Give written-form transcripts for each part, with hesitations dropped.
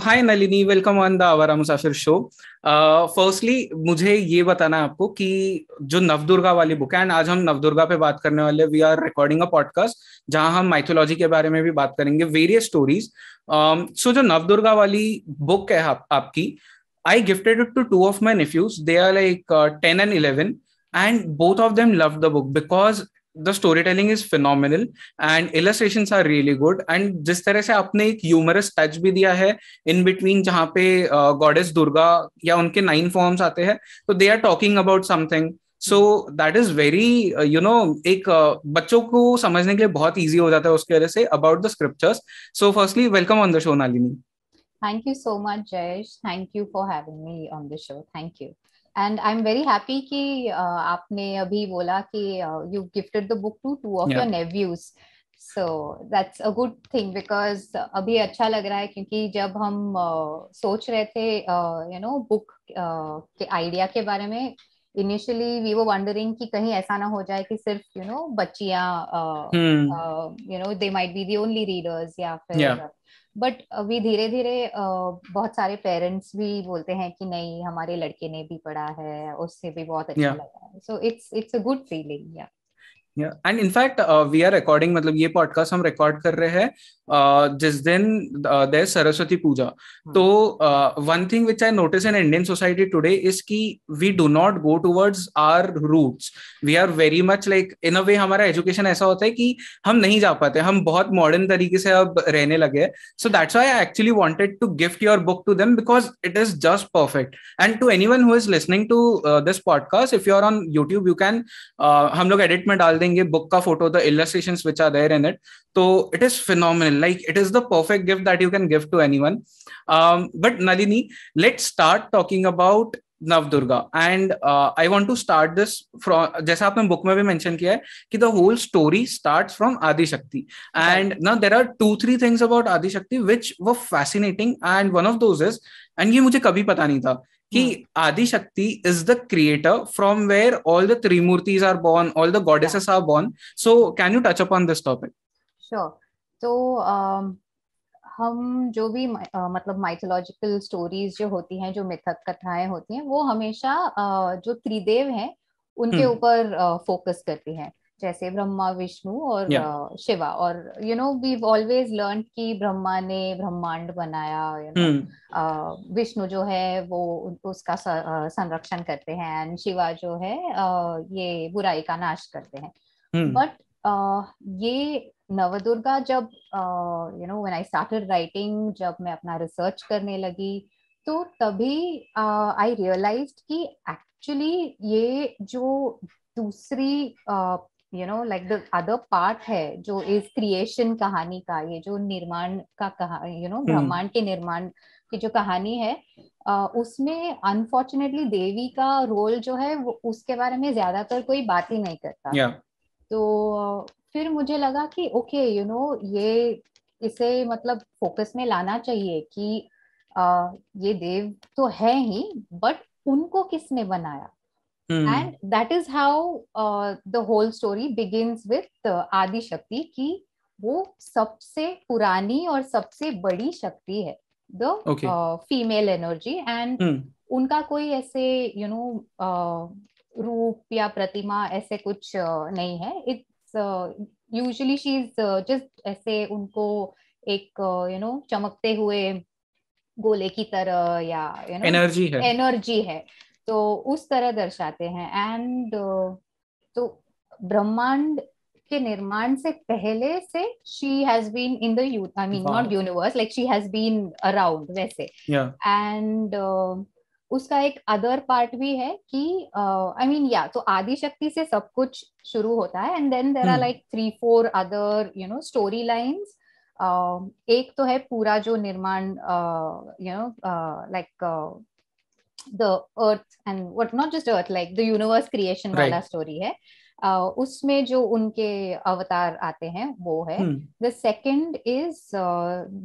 Hi Nalini, welcome on the आवारा मुसाफिर show. Firstly मुझे ये बताना है आपको कि जो नवदुर्गा वाली बुक है, एंड आज हम नवदुर्गा पे बात करने वाले, we are recording a podcast जहां हम माइथोलॉजी के बारे में भी बात करेंगे, वेरियस स्टोरीज। सो जो नवदुर्गा वाली बुक है आपकी, I gifted it to two of my nephews. They are like 10 and 11, and both of them loved the book because the storytelling is phenomenal and illustrations are really good. And जिस तरह से आपने एक humerus touch भी दिया है in between, जहाँ पे गॉडेस दुर्गा या उनके 9 फॉर्म्स आते हैं, तो they are talking about something. So that is very एक बच्चों को समझने के लिए बहुत ईजी हो जाता है उसके वजह say about the scriptures. So firstly welcome on the show Nalini. Thank you so much, Jayesh. Thank you for having me on the show. Thank you. And I'm very happy कि आपने अभी बोला कि you gifted the book to two of Yeah. your nephews. So that's a good thing because अभी अच्छा लग रहा है क्योंकि जब हम सोच रहे थे book के आइडिया के बारे में, initially we were wondering कि कहीं ऐसा ना हो जाए कि सिर्फ बच्चियां they might be the only readers या Yeah. फिर, बट अभी धीरे धीरे बहुत सारे पेरेंट्स भी बोलते हैं कि नहीं, हमारे लड़के ने भी पढ़ा है, उससे भी बहुत अच्छा Yeah. लगा है। So it's a good feeling. Yeah and in fact we are recording, मतलब ये पॉडकास्ट हम रिकॉर्ड कर रहे हैं जिस दिन देयर सरस्वती पूजा। तो one thing which I notice in Indian society today is कि we do not go towards our roots. We are very much like, in a way हमारा एजुकेशन ऐसा होता है कि हम नहीं जा पाते, हम बहुत मॉडर्न तरीके से अब रहने लगे। So that's why I actually wanted to gift your book to them because it is just perfect. And to anyone who is listening to this podcast, if you are on YouTube, you can, हम लोग edit में डाल देंगे book का photo, the illustrations which are there in it. So it is phenomenal, like it is the perfect gift that you can give to anyone. But Nalini, let's start talking about Navdurga, and I want to start this from, जैसा आपने book में भी mention किया है कि the whole story starts from Adishakti. And now there are 2-3 things about Adishakti which were fascinating, and one of those is, and ये मुझे कभी पता नहीं था कि Adishakti is the creator from where all the Trimurtis are born, all the goddesses are born. So can you touch upon this topic? Sure. तो हम जो भी मतलब माइथोलॉजिकल स्टोरीज जो होती हैं, जो मिथक कथाएं होती हैं, वो हमेशा जो त्रिदेव हैं उनके ऊपर फोकस करती हैं, जैसे ब्रह्मा, विष्णु और शिवा। और वी ऑलवेज लर्न कि ब्रह्मा ने ब्रह्मांड बनाया, विष्णु जो है वो उसका संरक्षण करते हैं, एंड शिवा जो है ये बुराई का नाश करते हैं। बट ये नवदुर्गा जब व्हेन आई स्टार्टेड राइटिंग, जब मैं अपना रिसर्च करने लगी, तो तभी आई रियलाइज्ड कि एक्चुअली ये जो दूसरी लाइक द अदर पार्ट है, जो इस क्रिएशन कहानी का, ये जो निर्माण का ब्रह्मांड के निर्माण की जो कहानी है, उसमें अनफॉर्चुनेटली देवी का रोल जो है वो, उसके बारे में ज्यादातर कोई बात ही नहीं करता। तो फिर मुझे लगा कि ओके, ये इसे मतलब फोकस में लाना चाहिए कि ये देव तो है ही, बट उनको किसने बनाया। And that is how the whole story begins with Adi Shakti, कि वो सबसे पुरानी और सबसे बड़ी शक्ति है, द फीमेल एनर्जी। एंड उनका कोई ऐसे रूप या प्रतिमा ऐसे कुछ नहीं है। It's usually she is just ऐसे, उनको एक चमकते हुए गोले की तरह, या एनर्जी है, तो उस तरह दर्शाते हैं। एंड तो ब्रह्मांड के निर्माण से पहले से she has been in the I mean not universe, like she has been around वैसे। एंड उसका एक अदर पार्ट भी है कि आई मीन तो आदि शक्ति से सब कुछ शुरू होता है, and then there are like 3-4 other story lines. एक तो है पूरा जो निर्माण, like the earth and what, not just earth, like the universe creation वाला स्टोरी है। उसमें जो उनके अवतार आते हैं वो है। द सेकंड इज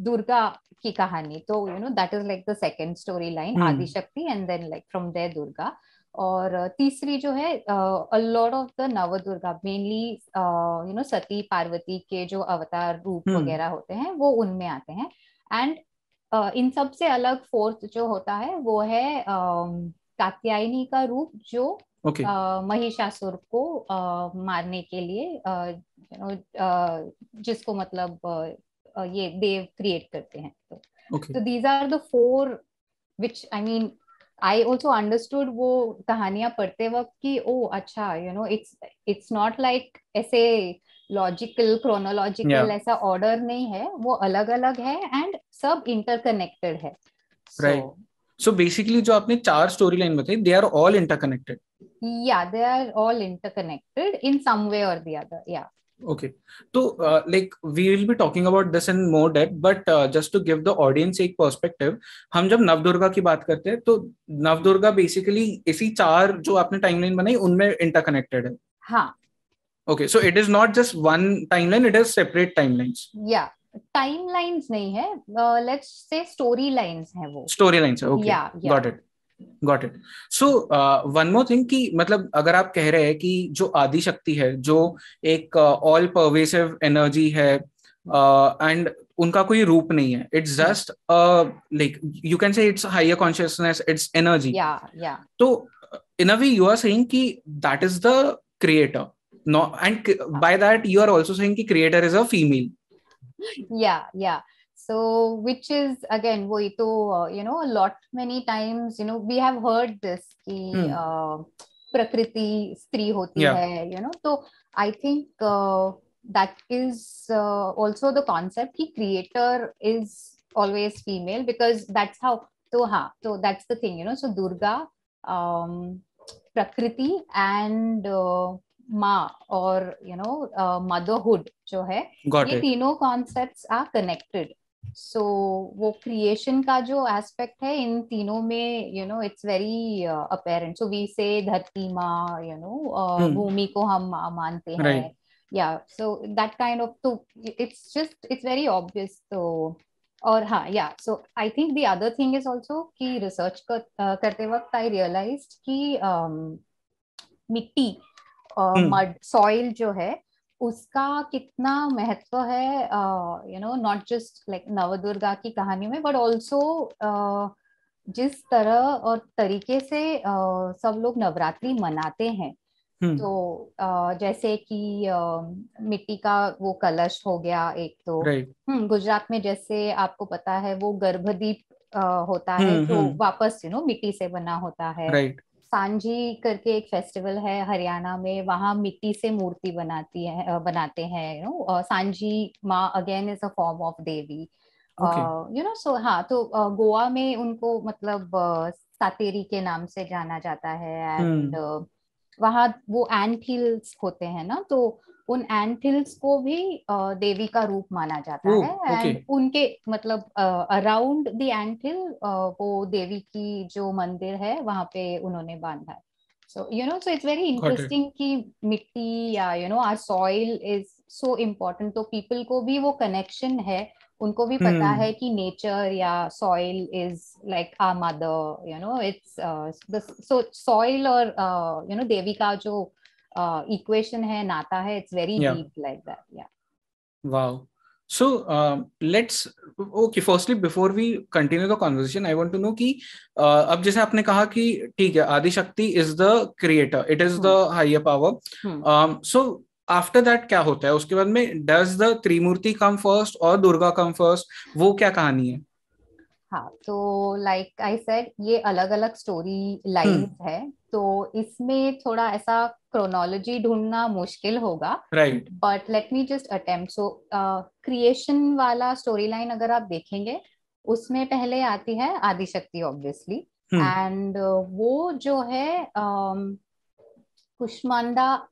दुर्गा की कहानी, तो that is like the second story line, Adishakti, and then like from there Durga. और तीसरी जो है a lot of the Navdurga, mainly Sati Parvati के जो अवतार रूप वगैरह होते हैं वो उनमें आते हैं। एंड इन सब से अलग फोर्थ जो होता है वो है कात्यायनी का रूप, जो ओके महिषासुर को मारने के लिए जिसको मतलब ये देव क्रिएट करते हैं। ओके तो these are the four which I mean I also understood वो कहानियां पढ़ते वक्त कि ओ अच्छा, इट्स नॉट लाइक ऐसे लॉजिकल या क्रोनोलॉजिकल ऐसा ऑर्डर नहीं है, वो अलग अलग है एंड सब इंटरकनेक्टेड है। सो राइट। सो बेसिकली जो आपने चार स्टोरी लाइन बताई, they are all interconnected. yeah, they are all interconnected in some way or the other, yeah. Okay. So, like, we will be talking about this in more depth, but just to give the audience एक perspective, हम जब नवदुर्गा की बात करते हैं तो Navdurga basically इसी चार जो आपने टाइमलाइन बनाई उनमें इंटरकनेक्टेड है। हाँ, Okay, so it is not just one timeline; it is separate timelines. या टाइमलाइंस नहीं है, लेट्स से स्टोरी लाइंस है वो। Storylines है। Okay, या got it. Got it. So one more thing कि मतलब अगर आप कह रहे हैं कि जो आदि शक्ति है जो एक ऑल परवेसिव एनर्जी है एंड उनका कोई रूप नहीं है, it's just like you can say it's higher consciousness, it's energy. या तो in a way you are saying कि that is the creator, no, and by that you are also saying कि creator is a female. Yeah so which is again वही तो a lot many times we have heard this कि प्रकृति स्त्री होती या है, तो I think that is also the concept कि creator is always female because that's how, तो हाँ, तो that's the thing, so Durga, प्रकृति एंड माँ और मदरहुड जो है, गॉट ये इट। तीनों कॉन्सेप्ट्स आर कनेक्टेड। सो वो क्रिएशन का जो एस्पेक्ट है इन तीनों में, it's very apparent. So we say धरती माँ, भूमि को हम माँ मानते हैं, right. Yeah so that kind of, तो इट्स वेरी ऑब्वियस। तो और हाँ, yeah so I think the other thing is also कि रिसर्च करते वक्त आई रियलाइज्ड कि मिट्टी, मड सॉइल जो है उसका कितना महत्व है, नॉट जस्ट लाइक नवदुर्गा की कहानियों में, बट ऑल्सो जिस तरह और तरीके से सब लोग नवरात्रि मनाते हैं। तो जैसे कि मिट्टी का वो कलश हो गया एक, तो राइट। गुजरात में जैसे आपको पता है वो गर्भदीप होता है जो वापस मिट्टी से बना होता है। राइट। सांझी करके एक फेस्टिवल है हरियाणा में, वहां मिट्टी से मूर्ति बनाते हैं, सांझी माँ again is a form of devi, okay. So हाँ, तो गोवा में उनको मतलब सातेरी के नाम से जाना जाता है, एंड वहाँ वो एंट हिल्स होते हैं ना, तो उन एंट हिल्स को भी देवी का रूप माना जाता है, ओके। एंड उनके मतलब अराउंड द एंट हिल वो देवी की जो मंदिर है वहां पे उन्होंने बांधा है। So so it's very got it. Interesting कि मिट्टी या our soil is so important, तो पीपल को भी वो कनेक्शन है, उनको भी पता है कि नेचर या soil is like our mother, it's so soil और देवी का जो इक्वेशन है, नाता है, it's very yeah deep like that, yeah. wow. So let's okay, firstly before we continue the conversation I want to know कि अब जैसे आपने कहा कि ठीक है आदि शक्ति is the creator, it is the higher power, so after that क्या होता है उसके बाद में? Does the Trimurti come first और दुर्गा कम फर्स्ट? वो क्या कहानी है? हाँ, तो लाइक आई सेड ये अलग अलग स्टोरी लाइंस है, तो इसमें थोड़ा ऐसा क्रोनोलॉजी ढूंढना मुश्किल होगा, right. But let me just attempt. So creation वाला स्टोरी लाइन अगर आप देखेंगे, उसमें पहले आती है आदिशक्ति ऑब्वियसली, एंड वो जो है कुष्मांडा,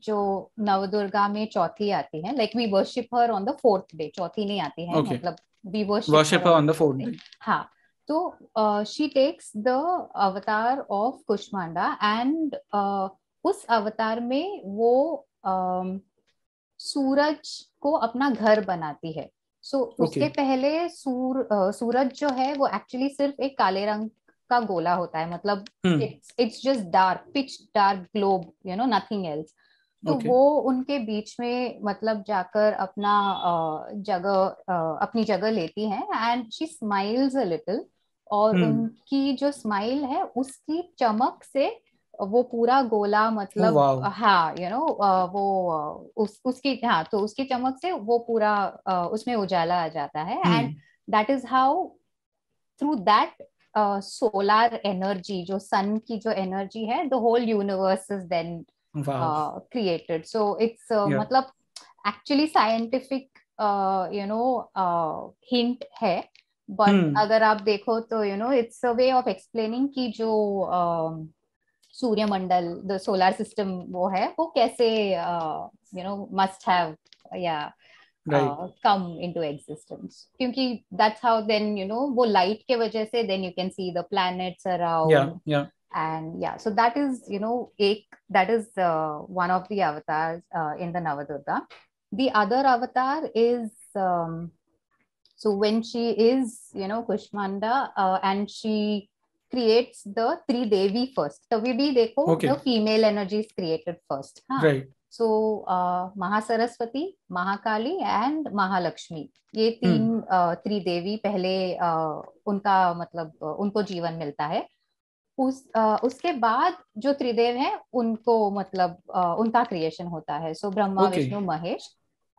जो नवदुर्गा में चौथी आती है, like we worship her on the fourth day, चौथी नहीं आती है, ओके। मतलब we worship her worship on the on the fourth fourth day. Day. हाँ, तो she takes the avatar of Kushmanda, and उस अवतार में वो सूरज को अपना घर बनाती है। सो उसके पहले सूरज जो है वो एक्चुअली सिर्फ एक काले रंग का गोला होता है, मतलब it's just dark, pitch dark globe, nothing else. तो ओके। वो उनके बीच में मतलब जाकर अपना अपनी जगह लेती हैं, and she smiles a little, और हम्म। उनकी जो स्माइल है उसकी चमक से वो पूरा गोला ओ मतलब, वाओ। हाँ वो उसकी, हाँ तो उसकी चमक से वो पूरा उसमें उजाला आ जाता है, and hmm. That is how through that solar energy, जो सन की जो एनर्जी है, the whole universe is then wow. created. So it's yeah. मतलब एक्चुअली साइंटिफिक हिंट है, बट हम्म। अगर आप देखो तो it's a way of explaining कि जो सूर्यमंडल, द सोलार सिस्टम वो है, वो कैसे must have yeah right. Come into existence, क्योंकि दैट्स हाउ देन वो लाइट के वजह से then you can see the planets yeah. Around. Yeah. And yeah, so that is that is one of the avatars in the Navadurga. The other avatar is so when she is Kushmanda, and she creates the three devi first. So we be dekho okay. the female energy is created first, huh? Right. So Mahasaraswati, Mahakali and Mahalakshmi, ये तीन हम्म। त्रिदेवी पहले उनका मतलब उनको जीवन मिलता है. उसके बाद जो त्रिदेव हैं उनको मतलब उनका क्रिएशन होता है. So Brahma, okay. Vishnu, Mahesh,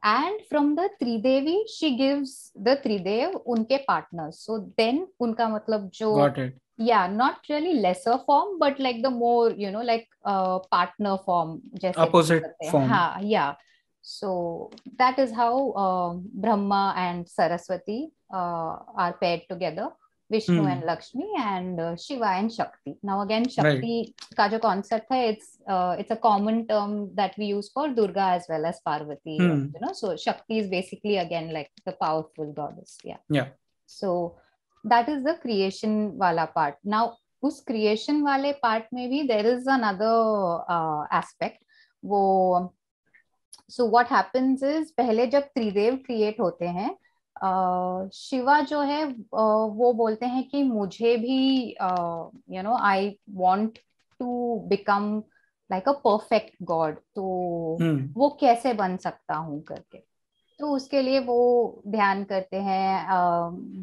and from the Tridevi she gives the Tridev उनके पार्टनर्स. सो देन उनका मतलब जो, got it. Yeah not really lesser form but like the more like partner form जैसे बोल अपोजिट सकते हैं, फॉर्म। हाँ yeah. So that is how Brahma and Saraswati are paired together, Vishnu and हम्म। Lakshmi, and Shiva and Shakti. Now again, right. Shakti का जो concept है, it's a common term that we use for Durga as well as Parvati. Hmm. So Shakti is basically again like the powerful goddess. Yeah. या। So that is the creation वाला part. Now उस creation वाले part में भी there is another aspect. वो so what happens is पहले जब त्रिदेव create होते हैं, शिवा जो है वो बोलते हैं कि मुझे भी I want to become like a perfect god, तो हम्म। वो कैसे बन सकता हूँ करके. तो उसके लिए वो ध्यान करते हैं,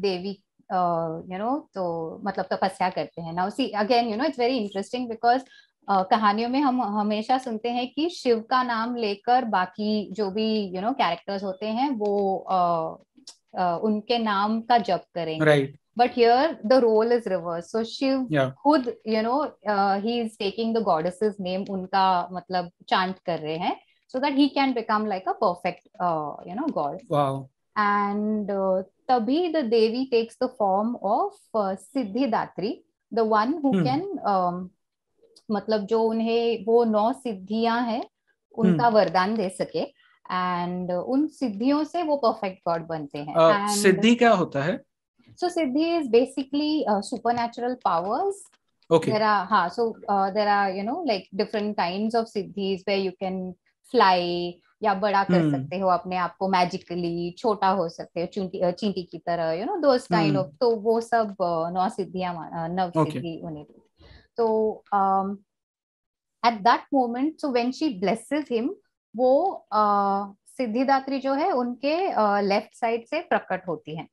देवी तो मतलब तपस्या करते हैं. Now see again it's very interesting because कहानियों में हम हमेशा सुनते हैं कि शिव का नाम लेकर बाकी जो भी कैरेक्टर्स होते हैं वो उनके नाम का जप करेंगे. Right. But here the role is reverse. So Shiva yeah. खुद ही is taking the goddesses name, उनका मतलब चांट कर रहे हैं, so that he can become like a perfect god. Wow. And tabhi the devi takes the form of siddhidatri, the one who hmm. can मतलब जो उन्हें वो 9 सिद्धियां हैं उनका हम्म। वरदान दे सके, एंड उन सिद्धियों से वो परफेक्ट गॉड बनते हैं. एंड सिद्धि क्या होता है? so siddhi is basically supernatural powers. Okay. There are there are like different kinds of siddhis where you can fly, या बड़ा कर हम्म। सकते हो अपने आप को मैजिकली, छोटा हो सकते हो चींटी की तरह, दोस काइंड हम्म। ऑफ. तो वो सब नौ सिद्धियां, नव ओके। सिद्धि उन्हें. तो at that moment, so when she blesses him, वो सिद्धिदात्री जो है उनके लेफ्ट साइड से प्रकट होती है,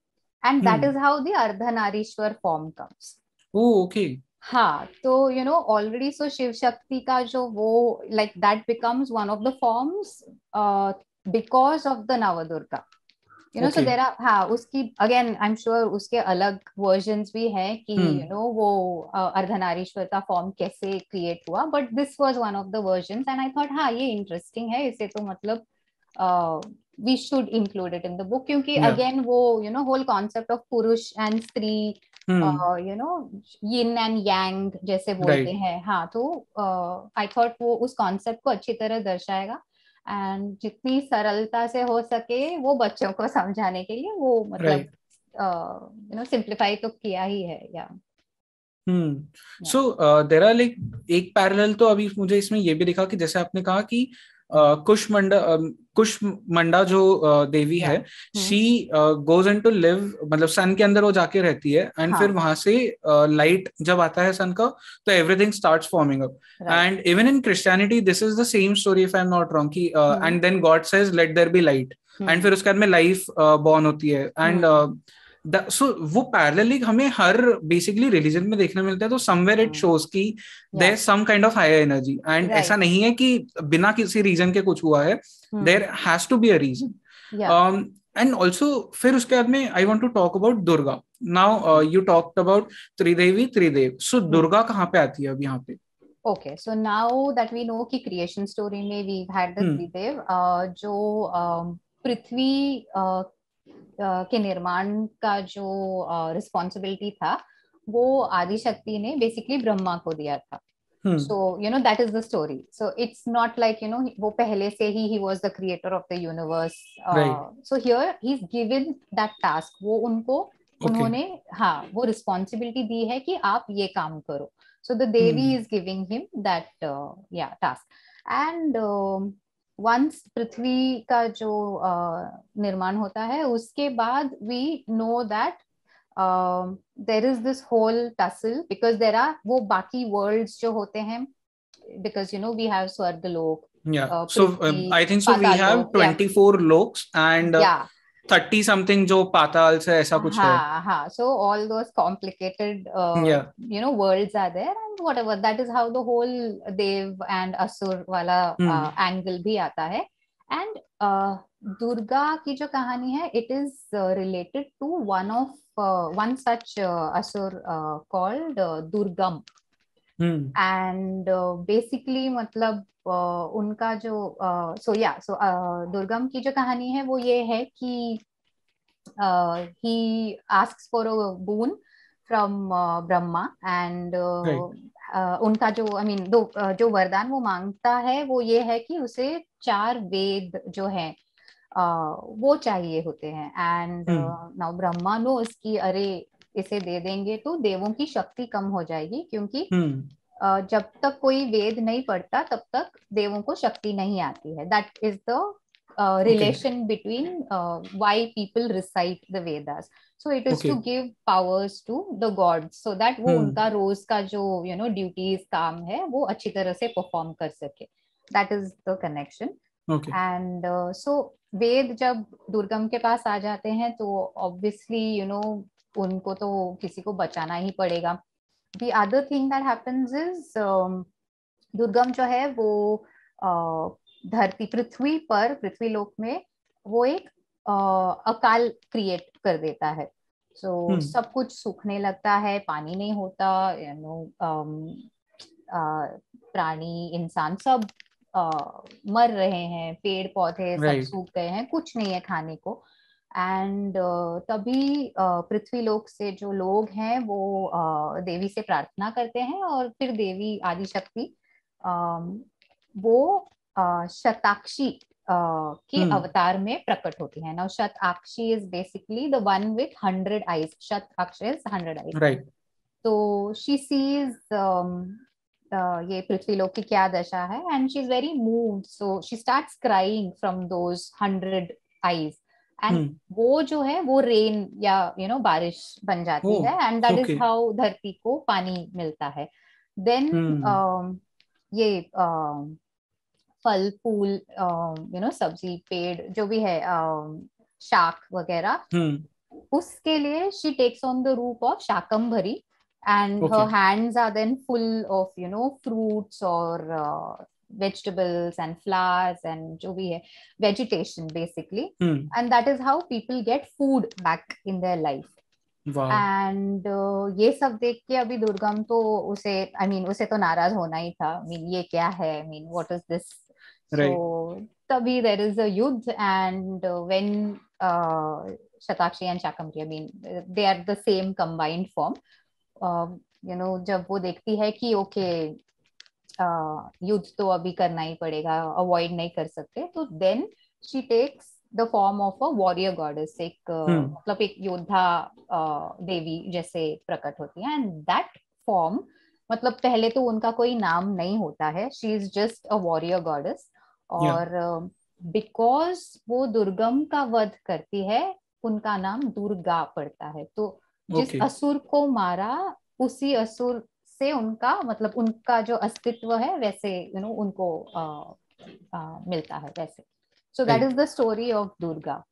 and that hmm. Is how the Ardhanarishvara form comes. Oh okay. हाँ, तो ऑलरेडी सो शिव शक्ति का जो वो like that becomes one of the forms because of the Navdurga. So okay. There are, हाँ उसकी अगेन आई एम श्योर उसके अलग वर्जन्स भी हैं कि हम्म। वो अर्धनारीश्वर का फॉर्म कैसे क्रिएट हुआ, but this was one of the versions, and I thought हाँ ये इंटरेस्टिंग है, इसे तो मतलब we should include it in the book, क्योंकि या। अगेन वो whole concept of purush and stri, hmm. Yin and yang जैसे बोलते राइट। हैं, हाँ. तो आई थॉट वो उस कॉन्सेप्ट को अच्छी तरह दर्शाएगा, एंड जितनी सरलता से हो सके वो बच्चों को समझाने के लिए वो मतलब राइट। सिंप्लीफाई तो किया ही है, या. सो देयर आर लाइक एक पैरेलल तो अभी मुझे इसमें ये भी दिखा कि जैसे आपने कहा कि कुष्मंडा जो देवी है, she goes in to live, मतलब सन के अंदर वो जाके रहती है, एंड फिर वहां से लाइट जब आता है सन का, तो everything starts forming up. And even in Christianity this is the same story, if I am not wrong, कि and then God says let there be light, and फिर उसके बाद में लाइफ बॉर्न होती है. एंड सो वो पैरेलली हमें हर basically religion में देखने मिलता है. तो समवेयर इट शोज कि there some kind of higher energy, and ऐसा नहीं है कि बिना किसी रीजन के कुछ हुआ है. There has to be a reason. And also फिर उसके बाद में I want to talk about Durga. Now you talked about Tridevi Tridev, so Durga कहाँ पे आती है अब यहाँ पे? Okay, so now that we know कि creation story में we've had the त्रिदेव, जो पृथ्वी के निर्माण का जो रिस्पॉन्सिबिलिटी था वो आदि शक्ति ने बेसिकली ब्रह्मा को दिया था. So you know that is the story. So it's not like you know वो पहले से ही he was the creator of the universe. So here he's given that task. वो उनको उन्होंने वो रिस्पॉन्सिबिलिटी दी है कि आप ये काम करो. So the Devi is giving him that task. And once पृथ्वी का जो निर्माण होता है, उसके बाद we know that there is this whole tussle because there are वो बाकी worlds जो होते हैं, because you know we have Swargalok. So I think so we have 24 loks and 30 something जो पाताल से ऐसा कुछ है. हाँ. So all those complicated you know worlds are there, and whatever, that is how the whole Dev and Asur वाला angle भी आता है. And दुर्गा की जो कहानी है, it is related to one such asur called Durgam. And basically मतलब उनका जो दुर्गम की जो कहानी है वो ये है कि he asks for a boon from Brahma, and उनका जो जो वरदान वो मांगता है वो ये है कि उसे 4 वेद जो हैं वो चाहिए होते हैं. एंड नाउ ब्रह्मा नो उसकी अरे इसे दे देंगे तो देवों की शक्ति कम हो जाएगी, क्योंकि जब तक कोई वेद नहीं पढ़ता तब तक देवों को शक्ति नहीं आती है. That is the relation between why people recite the Vedas. So it is to give powers to the gods so that वो उनका रोज का जो you know duties काम है वो अच्छी तरह से perform कर सके. That is the connection. And so वेद जब दुर्गम के पास आ जाते हैं तो obviously you know उनको तो किसी को बचाना ही पड़ेगा. The other thing that happens is दुर्गम जो है वो धरती पृथ्वी लोक में वो एक अकाल क्रिएट कर देता है. So सब कुछ सूखने लगता है, पानी नहीं होता, you know, प्राणी इंसान सब मर रहे हैं, पेड़ पौधे सब सूख गए हैं, कुछ नहीं है खाने को. एंड तभी पृथ्वी लोक से जो लोग हैं वो देवी से प्रार्थना करते हैं, और फिर देवी आदिशक्ति वो शताक्षी के अवतार में प्रकट होती है. Now Shatakshi is basically the one with 100 eyes. Shataksh is 100 eyes. Right. तो शी सीज ये पृथ्वी लोक की क्या दशा है, and she is very moved. So she starts crying from those 100 eyes. And वो जो है वो रेन या यू नो बारिश बन जाती है, एंड दैट इज हाउ धरती को पानी मिलता है. देन ये फल फूल यू नो सब्जी पेड़ जो भी है शाक वगैरह, उसके लिए शी टेक्स ऑन द रूप of Shakambhari, and her hands are then full of you know fruits or vegetables and flowers and जो भी है vegetation basically. And that is how people get food back in their life. Wow. And ये सब देख के अभी दुर्गम तो उसे तो नाराज होना ही था. ये क्या है, what is this? Right. So तभी there is a युद्ध, and when Shatakshi and Shakambhari, they are the same combined form. You know जब वो देखती है कि okay युद्ध तो अभी करना ही पड़ेगा, अवॉइड नहीं कर सकते, तो then she takes the form of a warrior goddess. एक मतलब एक योद्धा देवी जैसे प्रकट होती है. एंड दैट फॉर्म मतलब पहले तो उनका कोई नाम नहीं होता है, she is just a warrior goddess. Yeah. और बिकॉज वो दुर्गम का वध करती है, उनका नाम दुर्गा पड़ता है। तो जिस Okay. असुर को मारा, उसी असुर से उनका मतलब उनका जो अस्तित्व है वैसे उनको मिलता है वैसे। सो that is Right. The story of Durga.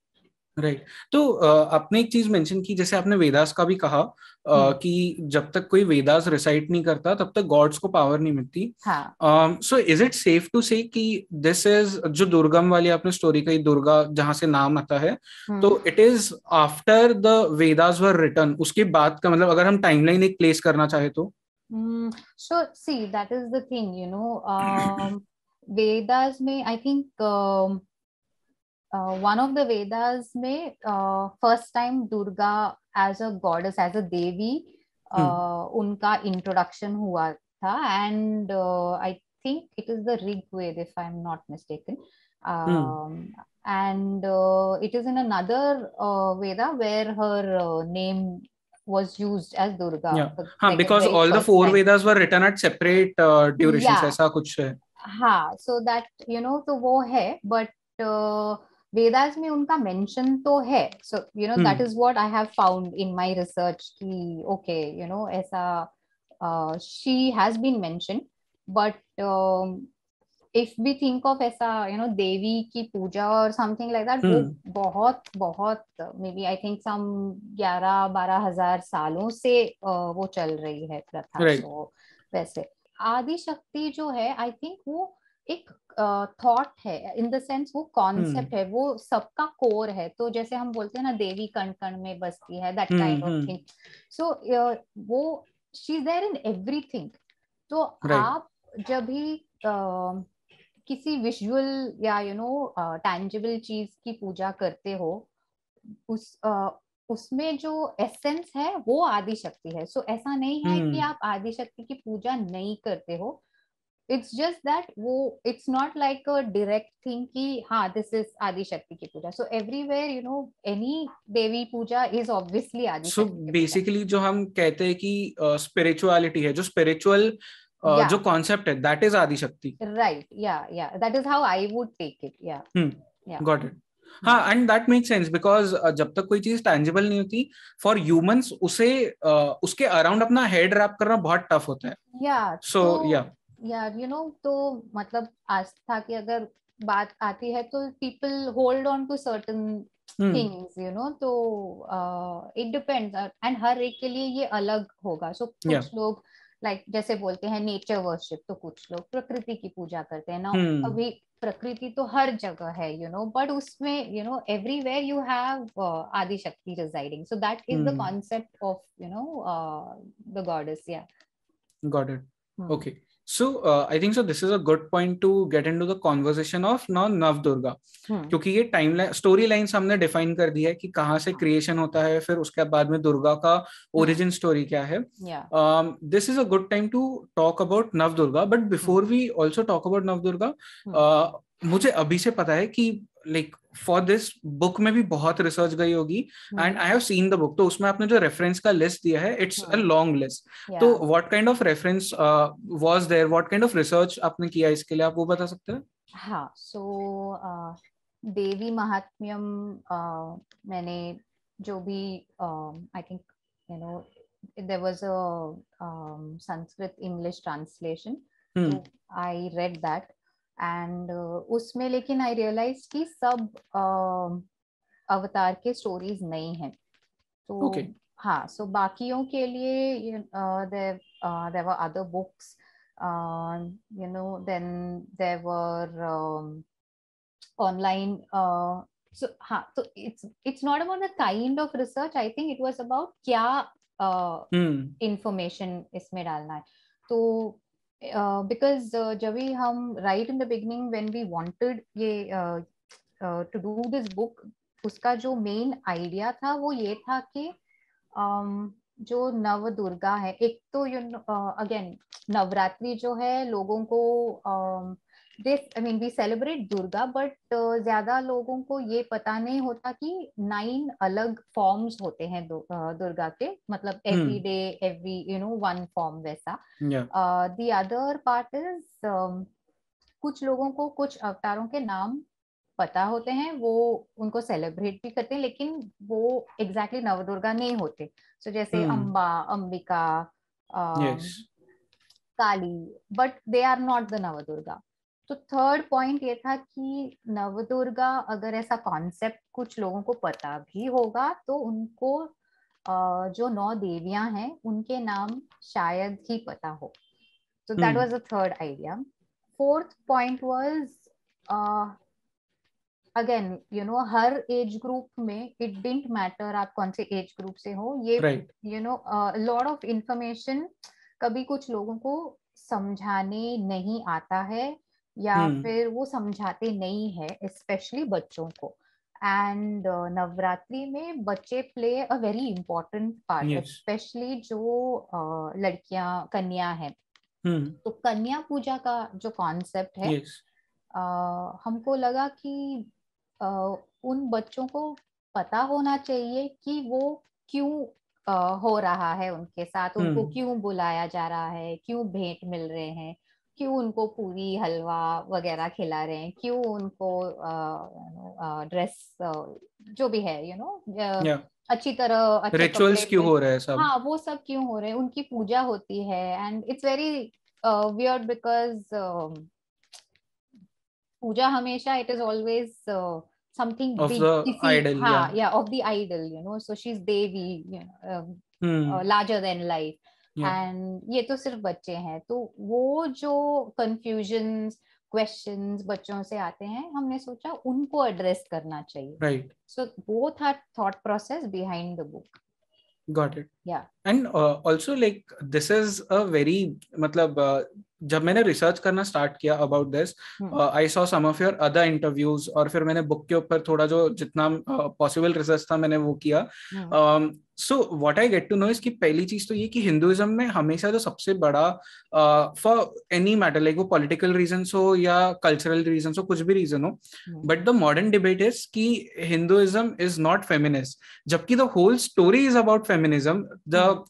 Right. तो आपने एक चीज मेंशन की, जैसे आपने वेदास का भी कहा हम्म। कि जब तक कोई वेदास रिसाइट नहीं करता तब तक गॉड्स को पावर नहीं मिलती। हाँ। So is it safe to say कि दिस इज जो दुर्गम वाली आपने स्टोरी कही, दुर्गा जहां से नाम आता है, हम्म। तो it is after the Vedas were written, उसके बाद का, मतलब अगर हम टाइमलाइन एक प्लेस करना चाहे तो? So see, that is the thing, Vedas में I think one of the Vedas में first time Durga as a goddess, as a devi, हम्म। उनका introduction हुआ था, and I think it is the Rig Veda if I'm not mistaken. Hmm. And it is in another Veda where her name was used as या, Durga, हाँ, like the because very all the first four time. Vedas were written at separate durations, Yeah. ऐसा कुछ है। हाँ, so that तो वो है, but Vedas में उनका मेंशन तो है। So that hmm. Is what I have found in my research कि ओके ऐसा she has been mention, but if we think of ऐसा देवी की पूजा और समथिंग लाइक दैट, वो हम्म। बहुत बहुत may be I think some 11-12 हजार सालों से वो चल रही है प्रथा। राइट। सो वैसे आदि शक्ति जो है आई थिंक वो एक थॉट है, इन द सेंस वो हम्म। कॉन्सेप्ट है, वो सबका कोर है। तो जैसे हम बोलते हैं ना देवी कण कण में बसती है, that kind of hmm. Thing. So वो she is there in everything. तो राइट। आप जब भी किसी विजुअल या टैंजिबल चीज की पूजा करते हो, उस उसमें जो एसेंस है वो आदि शक्ति है। सो ऐसा नहीं है कि हम्म। आप आदि शक्ति की पूजा नहीं करते हो। इट्स जस्ट दैट वो it's not like a direct thing कि हाँ दिस इज आदि शक्ति की पूजा। So everywhere any devi puja is obviously Adi so शक्ति की पूजा। बेसिकली जो हम कहते हैं कि स्पिरिचुअलिटी है, जो स्पिरिचुअल या जो कॉन्सेप्ट है, that is Adi Shakti. Right, yeah that is how I would take it. Yeah yeah got it. हाँ, and that make sense because जब तक कोई चीज टैंजिबल नहीं होती, फॉर ह्यूमंस उसे उसके अराउंड अपना हेड रैप करना बहुत टफ होता है। या सो तो या। यार तो मतलब आस्था की अगर बात आती है तो people hold on to certain hmm. Things, तो इट डिपेंड्स, एंड हर एक के लिए ये अलग होगा। सो या। कुछ लोग लाइक जैसे बोलते हैं नेचर वर्शिप, तो कुछ लोग प्रकृति की पूजा करते हैं ना। हम्म। अभी प्रकृति तो हर जगह है, बट उसमें एवरीवेयर यू हैव आदि शक्ति residing. So that is the hmm. Concept of the goddess. या Got it. Okay. So I think so. This is a good point to get into the conversation of now नव दुर्गा, क्योंकि ये time line story lines हमने define कर दिया है कि कहाँ से क्रिएशन होता है, फिर उसके बाद में दुर्गा का ओरिजिन स्टोरी क्या है। This is a good time to talk about Nav Durga, but before we also talk about Nav Durga, मुझे अभी से पता है कि लाइक फॉर दिस बुक में भी बहुत रिसर्च गई होगी, and I have seen the book, तो उसमें आपने जो रेफरेंस का लिस्ट दिया है, इट्स अ लॉन्ग लिस्ट। तो what kind of reference was there, what kind of research आपने किया इसके लिए, आप वो बता सकते हैं? हाँ, सो देवी महात्म्यम मैंने जो भी I think there was a Sanskrit English translation, तो आई रेड दैट, एंड उसमें लेकिन आई रियलाइज कि सब अवतार के स्टोरीज नहीं है। तो हाँ, सो बाकियों के लिए there were other books, then there were online, so हाँ, तो it's not about the kind of research, I think it was about क्या information इसमें डालना है। तो because जब भी हम right in the beginning when we wanted ये to do this book, उसका जो मेन आइडिया था वो ये था कि जो नव दुर्गा है, एक तो अगेन नवरात्रि जो है लोगों को I mean we celebrate Durga, but ज्यादा लोगों को ये पता नहीं होता कि 9 अलग फॉर्म्स होते हैं दुर्गा के, मतलब every day every one form वैसा। द अदर पार्ट इज कुछ लोगों को कुछ अवतारों के नाम पता होते हैं, वो उनको सेलिब्रेट भी करते हैं, लेकिन वो एग्जैक्टली नवदुर्गा नहीं होते। सो जैसे Amba, Ambika, yes, Kali, but they are not the Navdurga. तो थर्ड पॉइंट ये था कि नवदुर्गा अगर ऐसा कॉन्सेप्ट कुछ लोगों को पता भी होगा तो उनको जो 9 देवियां हैं उनके नाम शायद ही पता हो। So that was the third idea. Fourth point was, again, you know, her age group में it didn't matter आप कौन से एज ग्रुप से हो, ये right, you know, lot of information कभी कुछ लोगों को समझाने नहीं आता है, या फिर वो समझाते नहीं है, स्पेशली बच्चों को। एंड नवरात्रि में बच्चे play a very important part, yes, specially जो लड़कियां, कन्या है। तो कन्या पूजा का जो कॉन्सेप्ट है, yes, हमको लगा कि उन बच्चों को पता होना चाहिए कि वो क्यों हो रहा है उनके साथ, उनको क्यों बुलाया जा रहा है, क्यों भेंट मिल रहे हैं, क्यों उनको पूरी हलवा वगैरह खिला रहे हैं, क्यों उनको ड्रेस जो भी है, yeah, अच्छी तरह अच्छे कपड़े रिचुअल्स क्यों हो रहे हैं सब। हाँ, वो सब क्यों हो रहे हैं, उनकी पूजा होती है। And it's very weird because puja hamesha it is always something of big, the kisi, idol, ha, yeah yeah, of the idol, so she's devi, larger than life। या and ये तो सिर्फ बच्चे हैं, तो वो जो confusions, questions बच्चों से आते हैं, हमने सोचा उनको एड्रेस करना चाहिए। राइट, so वो था thought process behind the book। Got it. yeah। And also like this is a very, मतलब जब मैंने रिसर्च करना स्टार्ट किया about this, I saw some of your other interviews, और फिर मैंने बुक के ऊपर थोड़ा जो जितना पॉसिबल रिसर्च था मैंने वो किया। So what I get to know is कि पहली चीज तो ये कि हिंदुइज्म में हमेशा जो सबसे बड़ा, फॉर एनी मैटर, लाइक वो पॉलिटिकल रीजंस हो या कल्चरल रीजंस हो, कुछ भी रीजन हो, but the modern debate is कि हिंदुइज्म इज नॉट फेमिनिस्ट, जबकि the whole story is about feminism. The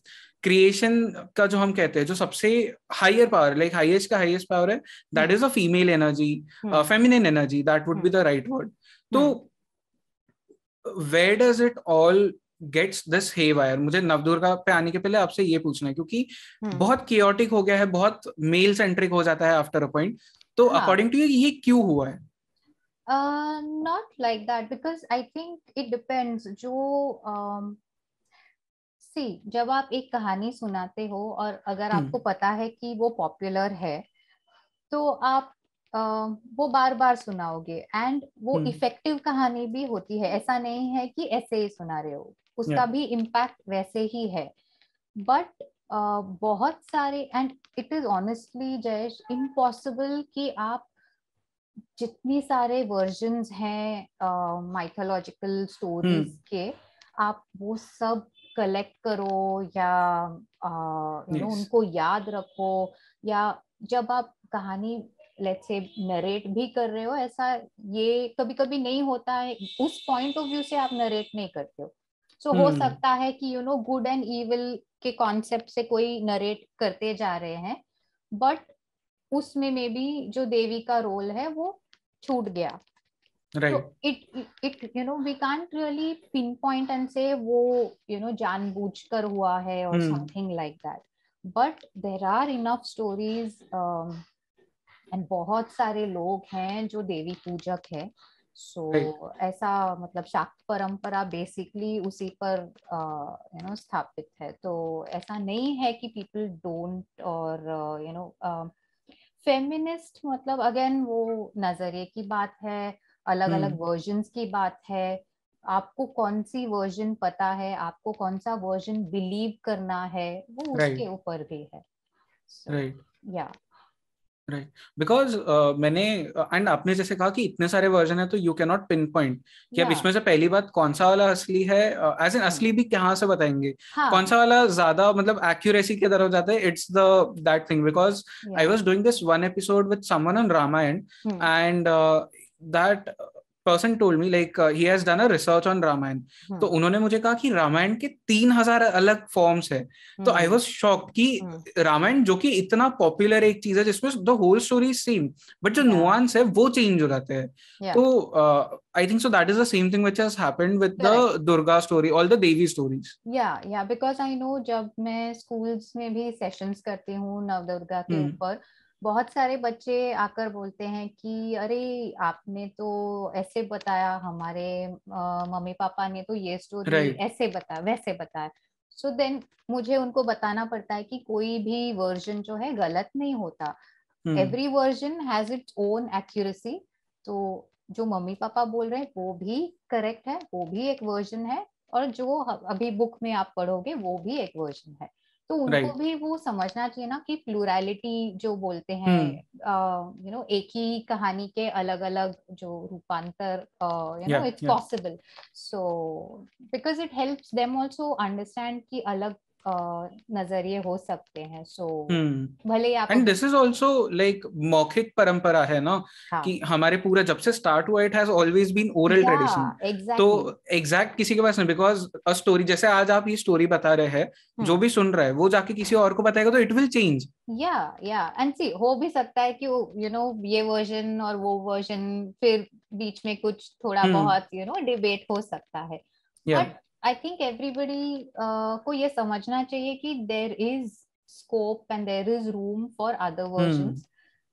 creation का जो हम कहते हैं, जो सबसे हायर पावर, लाइक हाईएस्ट का हाईएस्ट पावर है, that is a female energy, feminine energy, that would be the right word. तो where does it all gets this haywire? मुझे नवदुर्गा पे आने के पहले आपसे ये पूछना है, क्योंकि बहुत कियोटिक हो गया है, बहुत मेल सेंट्रिक हो जाता है आफ्टर अ पॉइंट। तो अकॉर्डिंग टू ये क्यों हुआ है? not like that, because I think it depends। जो जब आप एक कहानी सुनाते हो और अगर आपको पता है कि वो पॉपुलर है, तो आप वो बार बार सुनाओगे, एंड वो इफेक्टिव कहानी भी होती है। ऐसा नहीं है कि ऐसे ही सुना रहे हो, उसका भी इम्पैक्ट वैसे ही है। बट बहुत सारे, and it is honestly Jayesh impossible कि आप जितनी सारे वर्जन्स हैं माइथोलॉजिकल स्टोरीज के, आप वो सब कलेक्ट करो, या उनको याद रखो, या जब आप कहानी लेट्स से नरेट भी कर रहे हो, ऐसा ये कभी कभी नहीं होता है, उस पॉइंट ऑफ व्यू से आप नरेट नहीं करते हो। सो हो सकता है कि गुड एंड इविल के कॉन्सेप्ट से कोई नरेट करते जा रहे हैं, बट उसमें में भी जो देवी का रोल है वो छूट गया। तो it we can't really pinpoint and से वो जानबूझकर हुआ है और something like that. But there are enough stories, and बहुत सारे लोग हैं जो देवी पूजक है। सो ऐसा मतलब शाक्त परंपरा बेसिकली उसी पर स्थापित है। तो ऐसा नहीं है कि पीपल डोंट, और फेमिनिस्ट मतलब अगेन वो नजरिए की बात है, अलग अलग वर्जन्स की बात है। आपको कौन सी वर्जन पता है, आपको कौन सा वर्जन बिलीव करना है, वो उसके ऊपर भी है। राइट, या राइट, बिकॉज मैंने, एंड आपने जैसे कहा कि इतने सारे वर्जन है, तो you can not pin point कि अब इसमें से पहली बात कौन सा वाला असली है, एज एन असली भी कहाँ से बताएंगे, कौन सा वाला ज्यादा मतलब एक्यूरेसी की तरफ जाता है। It's the that thing, because I was doing this one episode with someone on Ramayana, and दैट person told me like he has done a research on Ramayana. तो उन्होंने मुझे कहा कि रामायण के 3000 अलग फॉर्म्स है. तो आई वाज शॉक्ड कि रामायण जो कि इतना पॉपुलर एक चीज है जिसमें the whole story is same, but जो नुआंस है वो चेंज हो जाते हैं. तो I think so that is the same thing which has happened with the Durga story, all the Devi stories. Yeah because I know जब मैं स्कूल्स में भी सेशंस करती हूँ नवदुर्गा के ऊपर, बहुत सारे बच्चे आकर बोलते हैं कि अरे आपने तो ऐसे बताया, हमारे मम्मी पापा ने तो ये स्टोरी ऐसे बताया वैसे बताया. सो देन मुझे उनको बताना पड़ता है कि कोई भी वर्जन जो है गलत नहीं होता. Every version has its own accuracy. तो जो मम्मी पापा बोल रहे हैं वो भी करेक्ट है, वो भी एक वर्जन है, और जो अभी बुक में आप पढ़ोगे वो भी एक वर्जन है. तो उनको भी वो समझना चाहिए ना कि प्लूरैलिटी जो बोलते हैं, यू नो, एक ही कहानी के अलग अलग जो रूपांतर, you know, it's possible. So because it helps them also understand कि अलग नजरिए हो सकते हैं. सो भले आप, and this is also like मौखिक परंपरा है ना, कि हमारे पूरा जब से स्टार्ट हुआ it has always been oral tradition. तो एग्जैक्ट किसी के पास नहीं, बिकॉज अ स्टोरी, जैसे आज आप ये स्टोरी बता रहे हैं, जो भी सुन रहा है वो जाके किसी और को बताएगा तो इट विल चेंज. या एंड सी हो भी सकता है कि यू नो ये वर्जन और वो वर्जन, फिर बीच में कुछ थोड़ा बहुत यू नो डिबेट हो सकता है. बट आई थिंक एवरीबडी को ये समझना चाहिए कि there is scope and there is room for other versions.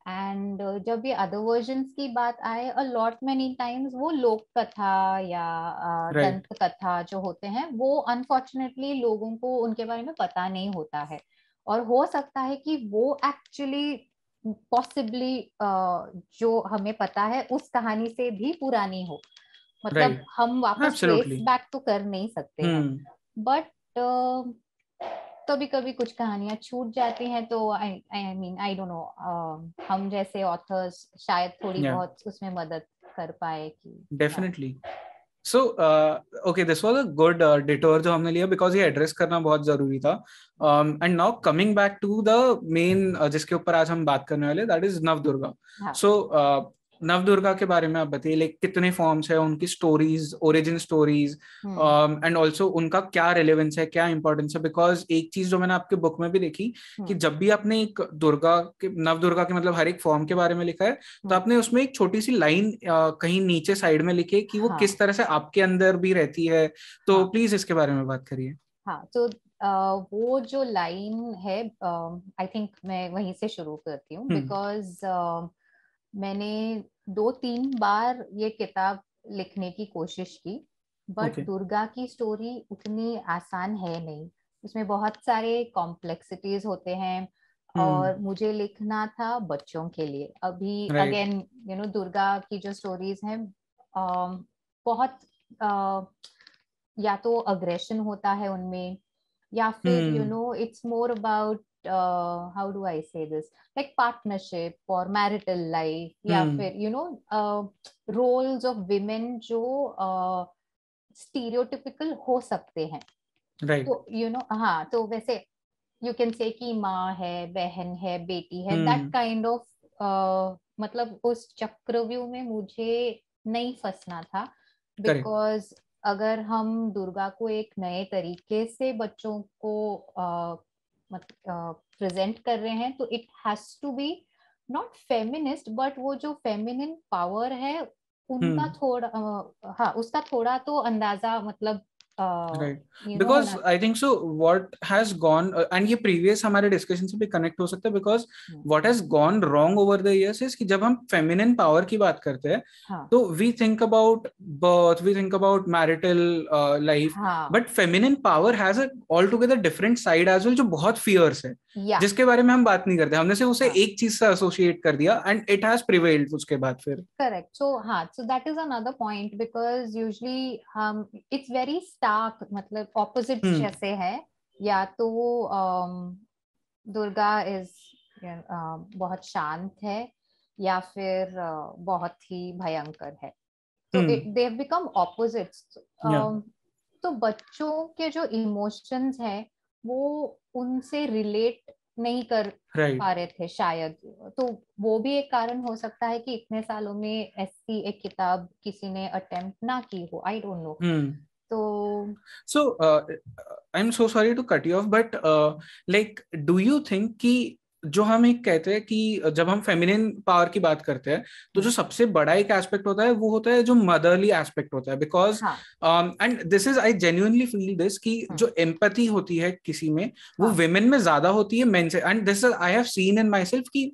And जब ये अदर वर्जन्स की बात आए, अ लॉट मेनी टाइम्स वो लोक कथा या दंत कथा जो होते हैं वो अनफॉर्चुनेटली लोगों को उनके बारे में पता नहीं होता है. और हो सकता है कि वो एक्चुअली पॉसिबली जो हमें पता है उस कहानी से भी पुरानी हो. मतलब हम वापस ट्रेस बैक तो कर नहीं सकते हैं, बट कभी कभी कुछ कहानियां छूट जाती हैं. तो आई मीन आई डोंट नो, हम जैसे ऑथर्स शायद थोड़ी बहुत उसमें मदद कर पाए कि. Definitely. So okay, this was a good detour जो हमने लिया, बिकॉज ये एड्रेस करना बहुत जरूरी था. And now coming back to the main जिसके ऊपर आज हम बात करने वाले, that is Navdurga. So Navdurga के बारे में आप बताइए, लाइक कितने फॉर्म्स है, उनकी stories, origin stories, and also उनका क्या रेलेवेंस है, क्या इंपॉर्टेंस है. बिकॉज एक चीज जो मैंने आपके बुक में भी देखी, कि जब भी आपने एक दुर्गा के, नवदुर्गा के मतलब हर एक फॉर्म के बारे में लिखा है, तो आपने उसमें एक छोटी सी लाइन कहीं नीचे साइड में लिखी कि वो किस तरह से आपके अंदर भी रहती है. तो प्लीज इसके बारे में बात करिए. हाँ, तो वो जो लाइन है, आई थिंक मैं वहीं से शुरू करती हूँ. बिकॉज मैंने 2-3 बार ये किताब लिखने की कोशिश की, बट दुर्गा की स्टोरी उतनी आसान है नहीं. उसमें बहुत सारे कॉम्प्लेक्सिटीज होते हैं, और मुझे लिखना था बच्चों के लिए. अभी अगेन यू नो दुर्गा की जो स्टोरीज हैं, बहुत या तो अग्रेशन होता है उनमें, या फिर you know it's more about how do I say this, like partnership or marital life, या फिर you know roles of women जो stereotypical हो सकते हैं. तो you know, हाँ, तो वैसे you can say कि माँ है, बहन है, बेटी है, that kind of मतलब उस चक्रव्यूह में मुझे नहीं फंसना था. बिकॉज अगर हम दुर्गा को एक नए तरीके से बच्चों को प्रेजेंट कर रहे हैं, तो it has to be not feminist, but वो जो फेमिनिन पावर है उनका थोड़ा हाँ, उसका थोड़ा तो अंदाजा मतलब right, because I think so what has gone and ये previous हमारे discussion से भी connect हो सकता है, because what has gone wrong over the years is कि जब हम feminine power की बात करते हैं, तो we think about birth, we think about marital life, but feminine power has a altogether different side as well, जो बहुत fierce है, जिसके बारे में हम बात नहीं करते. हमने से उसे एक चीज से associate कर दिया and it has prevailed उसके बाद फिर. Correct. So हाँ, so that is another point, because usually it's very stark, मतलब opposites जैसे है. या तो दुर्गा इज बहुत शांत है, या फिर बहुत ही भयंकर है. तो they have become opposites. तो बच्चों के जो इमोशंस है वो उनसे रिलेट नहीं कर right. पा रहे थे शायद, तो वो भी एक कारण हो सकता है कि इतने सालों में ऐसी एक किताब किसी ने अटेम्प्ट ना की हो, आई डोंट नो। तो So, I'm so sorry to cut you off, but like, do you think कि जो हम एक कहते हैं कि जब हम फेमिनिन पावर की बात करते हैं तो जो सबसे बड़ा एक एस्पेक्ट होता है वो होता है जो मदरली एस्पेक्ट होता है, because and this is, I genuinely feel this कि जो एम्पैथी होती है किसी में वो विमेन में ज्यादा होती है मेन से, and this I have seen in my self कि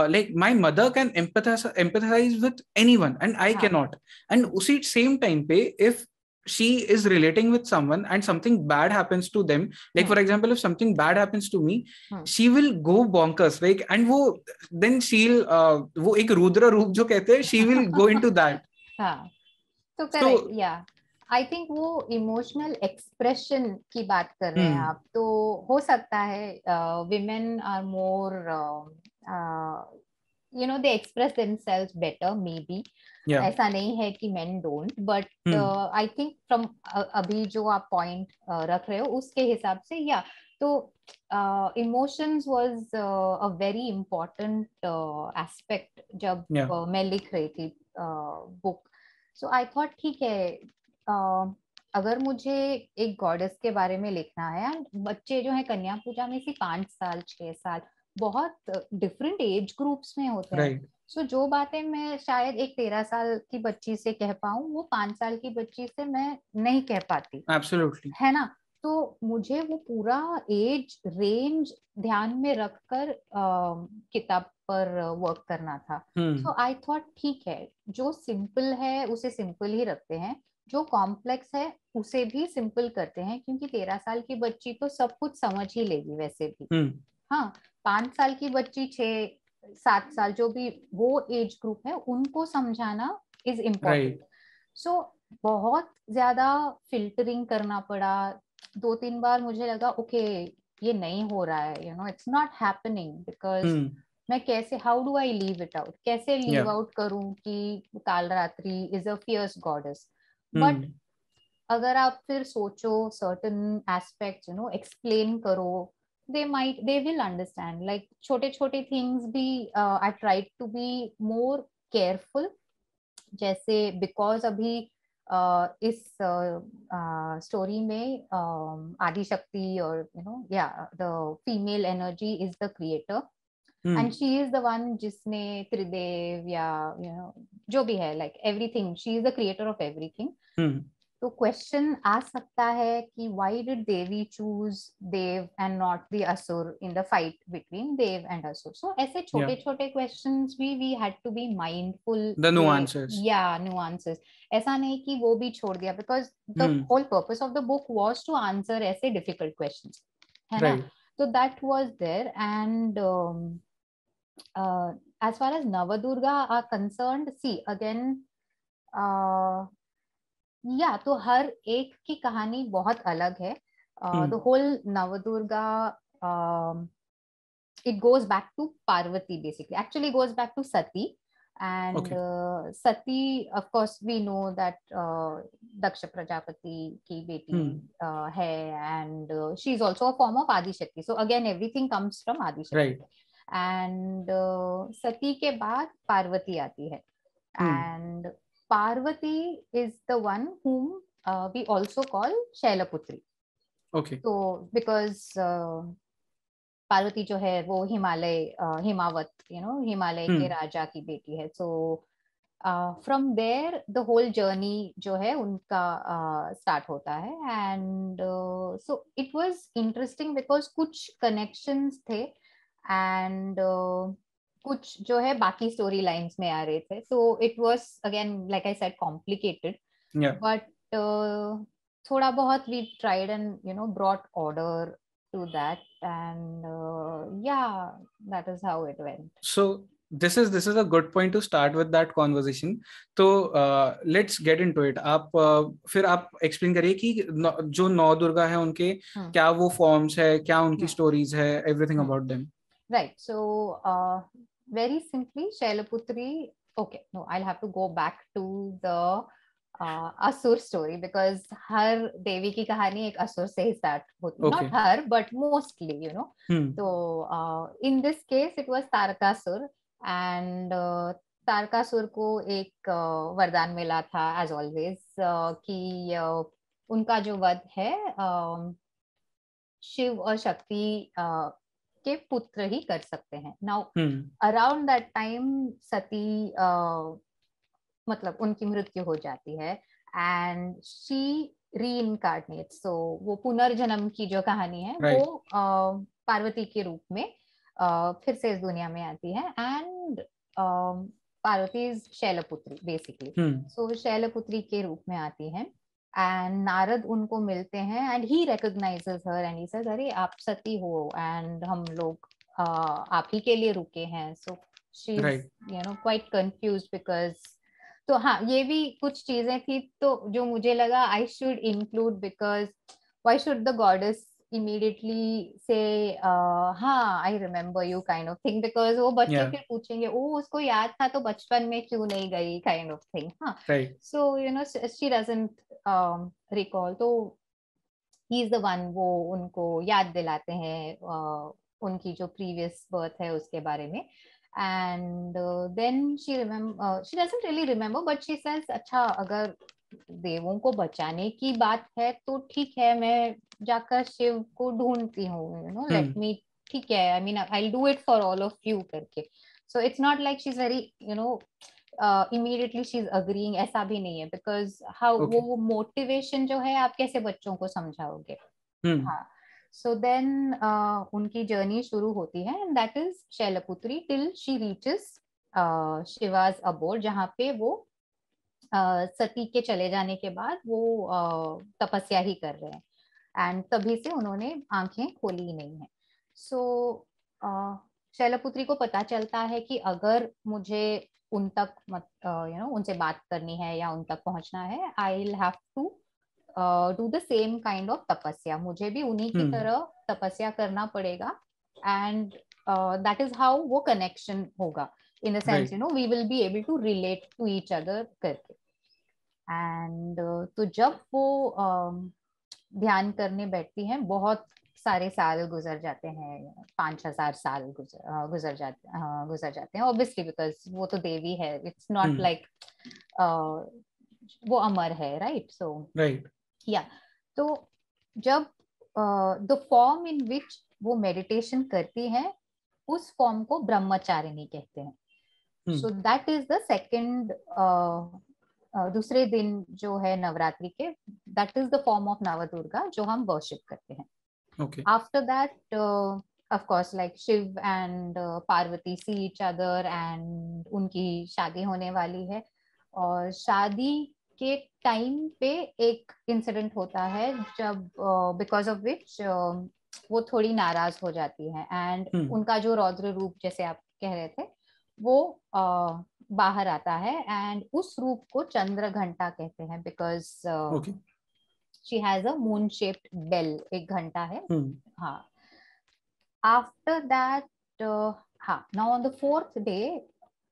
like my mother can empathize with anyone and I cannot, and उसी same time पे if she is relating with someone and something bad happens to them, like for example if something bad happens to me, she will go bonkers, like, and वो then she'll वो एक रुद्र रूप जो कहते हैं, she will go into that. हाँ, तो correct, या आई थिंक वो इमोशनल एक्सप्रेशन की बात कर रहे हैं आप, तो हो सकता है women are more you know they express themselves better maybe, ऐसा नहीं है कि men don't, but I think from अभी जो आप पॉइंट रख रहे हो उसके हिसाब से, या तो emotions was a very important aspect जब मैं लिख रही थी बुक। सो आई थॉट ठीक है, अगर मुझे एक गॉडेस के बारे में लिखना है, एंड बच्चे जो है कन्या पूजा में से 5 साल 6 साल बहुत डिफरेंट एज ग्रुप्स में होते हैं, सो जो बातें मैं शायद एक 13 साल की बच्ची से कह पाऊं वो 5 साल की बच्ची से मैं नहीं कह पाती, एब्सोल्युटली, है ना। तो मुझे वो पूरा एज रेंज ध्यान में रखकर किताब पर वर्क करना था। सो आई थॉट ठीक है, जो सिंपल है उसे सिंपल ही रखते हैं, जो कॉम्प्लेक्स है उसे भी सिंपल करते हैं, क्योंकि 13 साल की बच्ची तो सब कुछ समझ ही लेगी वैसे भी। हाँ, 5 साल की बच्ची 6-7 साल जो भी वो एज ग्रुप है उनको समझाना इज इम्पोर्टेंट। सो बहुत ज्यादा फिल्टरिंग करना पड़ा, 2-3 बार मुझे लगा ओके ये नहीं हो रहा है, you know it's not happening, because मैं कैसे, how do I leave it out, कैसे लीव आउट करूं कि Kalratri is a fierce goddess. But अगर आप फिर सोचो certain aspects, you know explain करो, they will understand, like छोटे छोटे things भी I tried to be more careful, जैसे because अभी इस स्टोरी में आदि शक्ति और you know yeah the female energy is the creator and she is the one जिसने त्रिदेव या यू नो जो भी है, like everything she is the creator of everything. तो क्वेश्चन आ सकता है कि why did devi choose dev and not the asura in the fight between dev and asura. So ऐसे छोटे छोटे क्वेश्चंस भी we had to be mindful, the nuances, या नुआंसेस, ऐसा नहीं कि वो भी छोड़ दिया, because the whole purpose of the book was to answer ऐसे डिफिकल्ट क्वेश्चंस, है ना। तो that was there, and as far as Navadurga are concerned, see again, या तो हर एक की कहानी बहुत अलग है। The whole Navdurga it goes back to Parvati, basically actually goes back to Sati, and Sati of course we know that Daksha Prajapati ki beti hai, and she is also a form of Adi Shakti, so again everything comes from Adi Shakti, and Sati ke baad Parvati aati hai, and Parvati is the one whom we also call Shailaputri. Okay. So because Parvati जो है वो Himalaya Himavat you know Himalaya के राजा की बेटी है। So from there the whole journey जो है उनका स्टार्ट होता है, and so it was interesting because कुछ कनेक्शंस थे एंड कुछ जो है बाकी स्टोरी लाइंस में आ रहे थे। So it was again like I said complicated, but थोड़ा बहुत we tried and you know brought order to that, and yeah, that is how it went. So this is a good point to start with that conversation. तो let's get into it. आप फिर आप explain करिए कि जो नौ दुर्गा है उनके क्या वो forms है, क्या उनकी stories है, everything about them. Right. So very simply, Shailaputri. Okay, no, I'll have to go back to the असुर स्टोरी, बिकॉज हर देवी की कहानी एक असुर से ही स्टार्ट होती, Okay. Not her but mostly, you know. Hmm. तो in this case it was Tarakasur, and Tarakasur को एक वरदान मिला था एज ऑलवेज, कि उनका जो वध है शिव और शक्ति के पुत्र ही कर सकते हैं. Now Hmm. Around that time Sati मतलब उनकी मृत्यु हो जाती है, एंड शी रीइनकार्नेट. सो वो पुनर्जन्म की जो कहानी है वो Right. पार्वती के रूप में फिर से इस दुनिया में आती है, and Parvati is Shailputri basically. Hmm. सो शैलपुत्री के रूप में आती है, एंड नारद उनको मिलते हैं, and he recognises her, and he says अरे आप सती हो, एंड हम लोग आप ही के लिए रुके हैं. So she is Right. You know quite confused because. तो हाँ, ये भी कुछ चीजें थी तो जो मुझे लगा I should include, because why should the goddess immediately से हाँ I remember you kind of thing, because वो बच्चे Yeah. फिर पूछेंगे ओ उसको याद था तो बचपन में क्यों नहीं गई काइंड ऑफ थिंग. हाँ. Right. So you know she doesn't recall, तो ही इज द वन, वो उनको याद दिलाते हैं उनकी जो प्रीवियस बर्थ है उसके बारे में. And then she doesn't really remember, but she says अच्छा अगर देवों को बचाने की बात है तो ठीक है, मैं जाकर शिव को ढूंढती हूँ, you know Hmm. Let me. ठीक है, I mean I will do it for all of you करके. So it's not like she is very you know immediately she is agreeing, ऐसा भी नहीं है, बिकॉज हाउ Okay. वो motivation जो है आप कैसे बच्चों को समझाओगे. Hmm. हाँ. सो देन उनकी जर्नी शुरू होती है, and that is Shailaputri till she reaches Shiva's abode, जहाँ पे वो सती के चले जाने के बाद वो तपस्या ही कर रहे हैं, एंड तभी से उन्होंने आंखें खोली ही नहीं है. सो शैलपुत्री को पता चलता है कि अगर मुझे उन तक यू नो उनसे बात करनी है या उन तक पहुंचना है, I will have to do the same kind of tapasya, मुझे भी उन्हीं की Hmm. तरह तपस्या करना पड़ेगा, एंड दैट इज हाउ वो कनेक्शन होगा, in the sense Right. You know we will be able to relate to each other करके. एंड तो जब वो ध्यान करने बैठती हैं, बहुत सारे साल गुजर जाते हैं, 5,000 साल गुजर जाते हैं, ऑब्वियसली बिकॉज वो तो देवी है, इट्स नॉट Hmm. लाइक वो अमर है, राइट. सो Right. या तो जब द फॉर्म इन विच वो मेडिटेशन करती है उस फॉर्म को ब्रह्मचारिणी कहते हैं. Hmm. So that is the second दूसरे दिन जो है नवरात्रि के, that is the form of Navdurga जो हम वर्शिप करते हैं. Okay. After that of course like Shiva and Parvati see each other, एंड उनकी शादी होने वाली है, और शादी के टाइम पे एक इंसिडेंट होता है जब बिकॉज ऑफ विच वो थोड़ी नाराज हो जाती है, एंड Hmm. उनका जो रौद्र रूप जैसे आप कह रहे थे वो बाहर आता है, एंड उस रूप को चंद्र घंटा कहते हैं, because Okay. She has a moon shaped bell, एक घंटा है. Hmm. हाँ. आफ्टर दैट हाँ, now on the fourth day,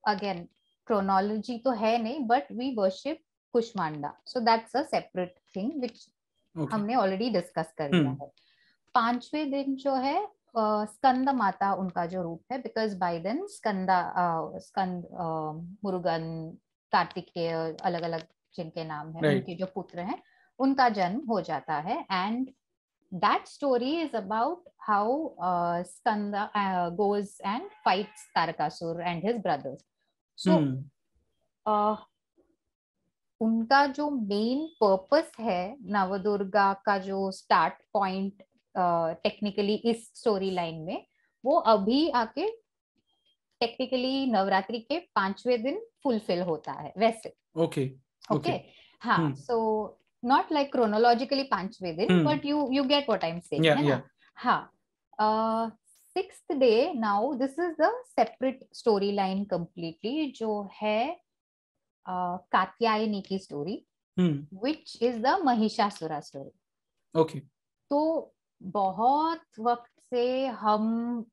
again chronology तो है नहीं but we worship Kushmanda, so that's a separate thing which Okay. हमने ऑलरेडी डिस्कस कर लिया Hmm. है. पांचवें दिन जो है स्कंद माता उनका जो रूप है, बिकॉज बाय देन स्कंद मुरुगन कार्तिकेय अलग अलग जिनके नाम है, Right. उनके जो पुत्र हैं उनका जन्म हो जाता है, and that story is about how Skanda goes and fights Tarakasur and his brothers. So Hmm. उनका जो मेन पर्पस है नवदुर्गा का, जो स्टार्ट पॉइंट टेक्निकली इस स्टोरी लाइन में, वो अभी आके टेक्निकली नवरात्रि के 5वें दिन फुलफिल होता है वैसे. Okay. ओके. Okay. हाँ. Hmm. So not like chronologically 5वें दिन, Hmm. But you get what I am saying, Yeah. है ना. Yeah. हाँ. 6th day, now this is the separate story line completely, जो है कात्यायनी की story, Hmm. Which is the Mahishasura story. Okay. तो बहुत वक्त से हम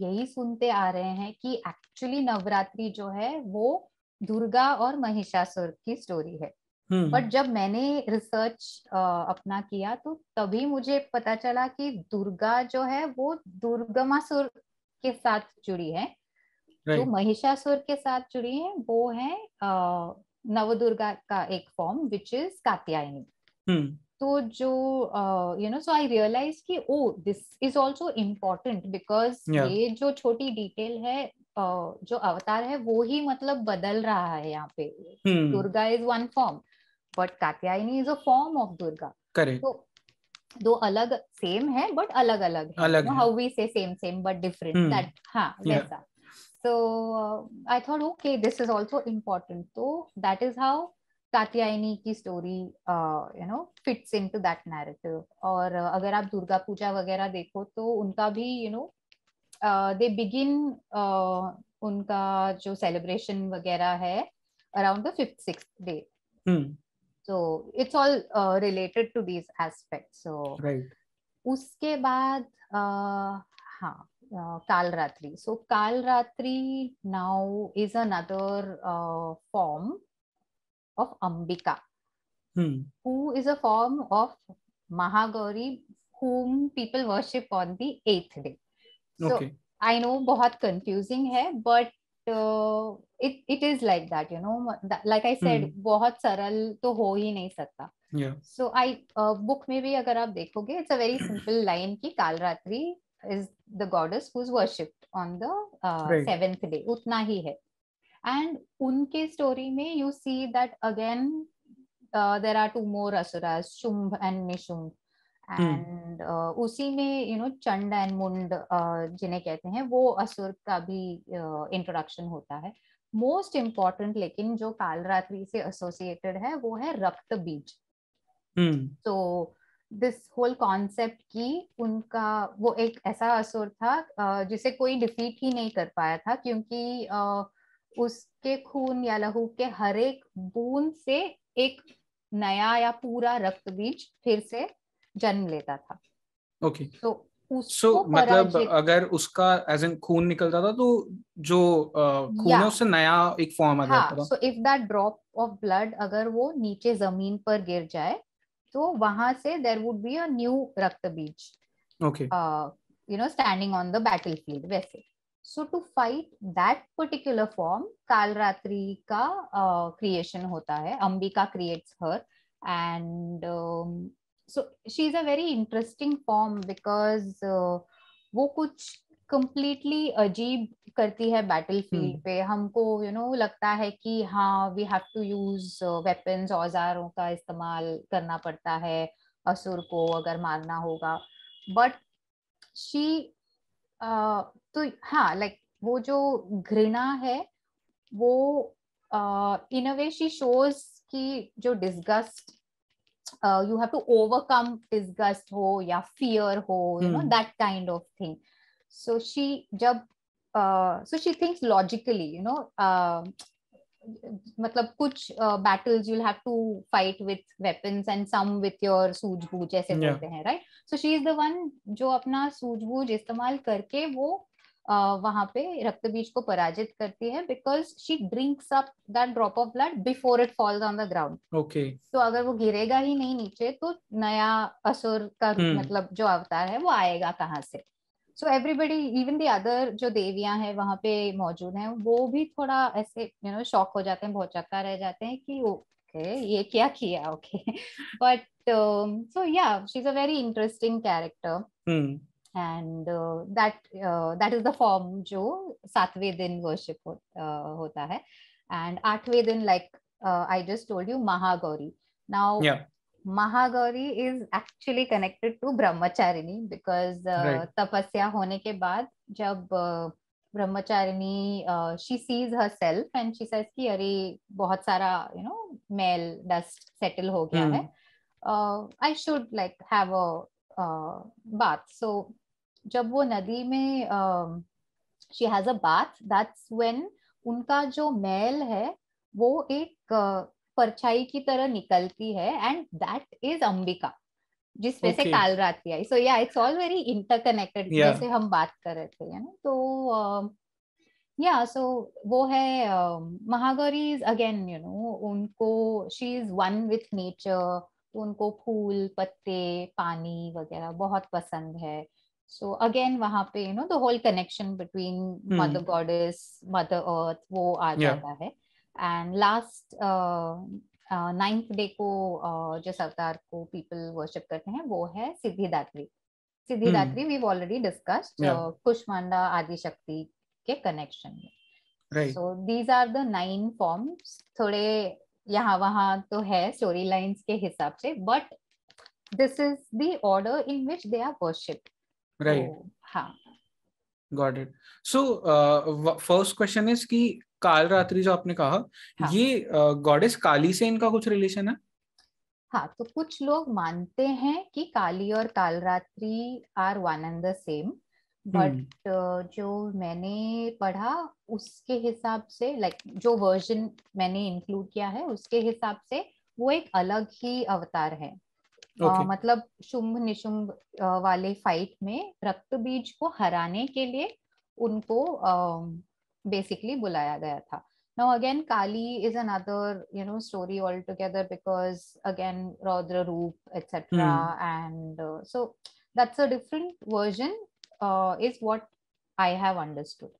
यही सुनते आ रहे हैं कि एक्चुअली नवरात्रि जो है वो दुर्गा और महिषासुर की स्टोरी है. बट जब मैंने रिसर्च अपना किया तो तभी मुझे पता चला कि दुर्गा जो है वो दुर्गमासुर के साथ जुड़ी है, जो महिषासुर के साथ जुड़ी है वो है नवदुर्गा का एक फॉर्म विच इज कात्यायनी। तो जो सो आई रियलाइज कि oh this is also important because ये जो छोटी डिटेल है, जो अवतार है वो ही मतलब बदल रहा है यहाँ पे। Durga is one form but Katyayani is a form of Durga. Correct. तो दो अलग सेम है बट अलग अलग है, हाउ वी से same same but different, that हाँ वैसा। So I thought, okay, this is also important. So that is how Katyayani की story fits into that narrative. और अगर आप दुर्गा पूजा वगैरह देखो तो उनका भी दे बिगिन उनका जो सेलिब्रेशन वगैरह है around the 5th-6th day. so it's all related to these aspects. So उसके बाद हाँ Kalratri. so Kalratri now is another form of Ambika, who is a form of Mahagauri, whom people worship on the 8th day. So I know बहुत confusing है, but it is like that, like I said, बहुत सरल तो हो ही नहीं सकता। so I book में भी अगर आप देखोगे, it's a very simple line कि Kalratri is the goddess who's worshipped on the 7th day, उतना ही है। and उनके story में you see that again there are 2 more asuras, Shumb and Nishumb, and उसी में चंड एंड मुंड जिन्हें कहते हैं वो असुर का भी इंट्रोडक्शन होता है। मोस्ट इम्पॉर्टेंट लेकिन जो कालरात्रि से एसोसिएटेड है वो है रक्त बीज। तो दिस होल कॉन्सेप्ट की उनका वो एक ऐसा असुर था जिसे कोई डिफीट ही नहीं कर पाया था, क्योंकि उसके खून या लहू के हर एक बूंद से एक नया या पूरा रक्त बीज फिर से जन्म लेता था। ओके सो मतलब अगर उसका एज इन खून निकलता था तो जो खून है उससे नया एक फॉर्म आ जाता था। So if that drop of blood अगर वो नीचे जमीन पर गिर जाए तो वहां से there would be a new Raktabeej, okay standing on the battlefield वैसे। So to fight that particular form Kalaratri का क्रिएशन होता है, Ambika creates her. And so she is a very interesting form because वो कुछ completely अजीब करती है बैटलफील्ड पे। हमको लगता है कि हाँ we have to use weapons, औजारों का इस्तेमाल करना पड़ता है असुर को अगर मारना होगा, बट शी तो हाँ लाइक वो जो घृणा है वो इन अ वे शी शोज की जो disgust you have to overcome disgust ho ya fear ho, that kind of thing. So she so she thinks logically, मतलब कुछ battles you'll have to fight with weapons and some with your सूझबूझ ऐसे बोलते हैं, right? So she is the one जो अपना सूझबूझ इस्तेमाल करके वो वहां पे रक्त बीज को पराजित करती है, because she drinks up that drop of blood before it falls on the ground. Okay तो अगर वो गिरेगा ही नहीं नीचे तो नया असुर का मतलब जो अवतार है वो आएगा कहाँ से। So everybody, even the other जो देवियां हैं वहां पे मौजूद हैं, वो भी थोड़ा ऐसे शॉक हो जाते हैं, बहुत चक्का रह जाते हैं कि ओके ये क्या किया। ओके बट सो या she is a very interesting character and that is the form जो 7वें दिन worship होता है। and 8वें दिन like I just told you Mahagauri. Now Mahagauri is actually connected to Brahmacharini because तपस्या होने के बाद जब Brahmacharini she sees herself and she says कि अरे बहुत सारा मेल डस्ट सेटल हो गया है, I should like have a bath. So जब वो नदी में she has a bath, that's when उनका जो मैल है वो एक परछाई की तरह निकलती है, and that is अंबिका जिस वजह से कालरात्रि आई। so yeah, it's all very interconnected जैसे हम बात कर रहे थे, तो सो वो है महागौरी इज अगेन उनको she is one with nature, तो उनको फूल पत्ते पानी वगैरह बहुत पसंद है. सो अगेन वहां पे the whole connection between mother goddess mother earth वो आ या जाता है. एंड लास्ट 9th डे को जिस अवतार को पीपल वर्शिप करते हैं वो है Siddhidatri. Siddhidatri we already discussed, yeah Kushmanda Adi Shakti के कनेक्शन में. Right. So these are the 9 forms. थोड़े यहाँ वहाँ तो है स्टोरी लाइन्स के हिसाब से, but this is the order in which they are worshipped. Right. हाँ. Got it. So first question is कि काल रात्रि जो आपने कहा, हाँ. ये गॉडेस काली से इनका कुछ रिलेशन है? हाँ, तो कुछ लोग मानते हैं कि काली और Kalratri are one and the same, but जो मैंने पढ़ा उसके हिसाब से, लाइक जो वर्जन मैंने इंक्लूड किया है उसके हिसाब से वो एक अलग ही अवतार है. Okay. मतलब शुंभ निशुंभ वाले फाइट में रक्त बीज को हराने के लिए उनको बेसिकली बुलाया गया था. Now again, Kali is another, story altogether, because again, Raudra Roop, etc. And so that's a different version, is what I have understood.